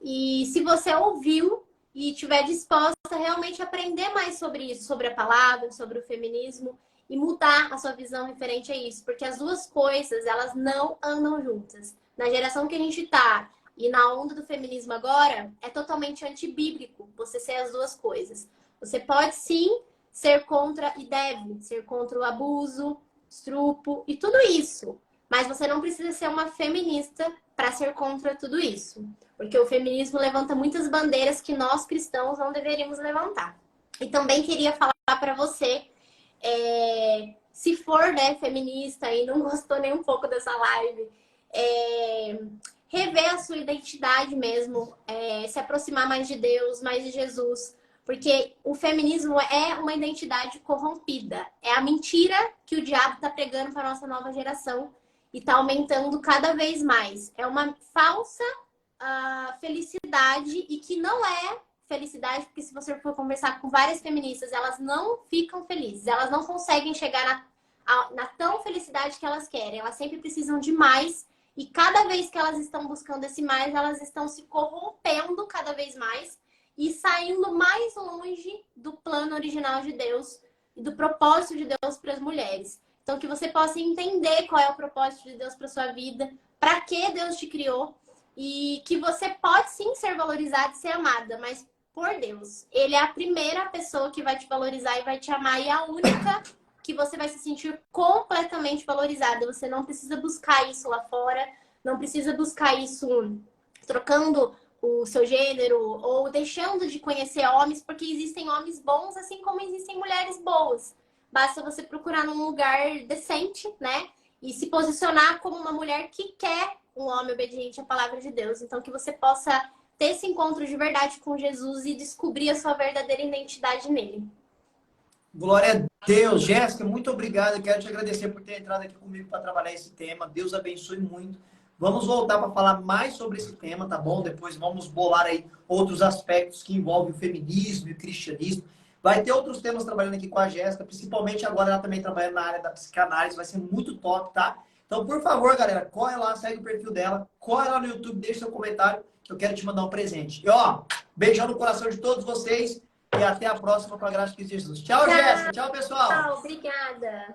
E se você ouviu e estiver disposta a realmente aprender mais sobre isso, sobre a palavra, sobre o feminismo, e mudar a sua visão referente a isso, porque as duas coisas, elas não andam juntas. Na geração que a gente está e na onda do feminismo agora, é totalmente antibíblico você ser as duas coisas. Você pode sim ser contra e deve ser contra o abuso, estupro e tudo isso. Mas você não precisa ser uma feminista para ser contra tudo isso. Porque o feminismo levanta muitas bandeiras que nós cristãos não deveríamos levantar. E também queria falar para você, se for, né, feminista e não gostou nem um pouco dessa live, rever a sua identidade mesmo, se aproximar mais de Deus, mais de Jesus. Porque o feminismo é uma identidade corrompida. É a mentira que o diabo está pregando para a nossa nova geração e está aumentando cada vez mais. É uma falsa felicidade e que não é felicidade, porque se você for conversar com várias feministas, elas não ficam felizes. Elas não conseguem chegar na tão felicidade que elas querem. Elas sempre precisam de mais e cada vez que elas estão buscando esse mais, elas estão se corrompendo cada vez mais e saindo mais longe do plano original de Deus e do propósito de Deus para as mulheres. Então, que você possa entender qual é o propósito de Deus para sua vida, para que Deus te criou e que você pode sim ser valorizada e ser amada, mas por Deus. Ele é a primeira pessoa que vai te valorizar e vai te amar e a única que você vai se sentir completamente valorizada. Você não precisa buscar isso lá fora, não precisa buscar isso trocando o seu gênero ou deixando de conhecer homens, porque existem homens bons assim como existem mulheres boas. Basta você procurar num lugar decente, né? E se posicionar como uma mulher que quer um homem obediente à palavra de Deus. Então, que você possa ter esse encontro de verdade com Jesus e descobrir a sua verdadeira identidade nele. Glória a Deus. Jéssica, muito obrigado. Eu quero te agradecer por ter entrado aqui comigo para trabalhar esse tema. Deus abençoe muito. Vamos voltar para falar mais sobre esse tema, tá bom? Depois vamos bolar aí outros aspectos que envolvem o feminismo e o cristianismo. Vai ter outros temas trabalhando aqui com a Jéssica, principalmente agora ela também trabalhando na área da psicanálise. Vai ser muito top, tá? Então, por favor, galera, corre lá, segue o perfil dela, corre lá no YouTube, deixa seu comentário, que eu quero te mandar um presente. E ó, beijão no coração de todos vocês e até a próxima com a graça de Jesus. Tchau, Jéssica. Tchau, pessoal. Tchau, obrigada.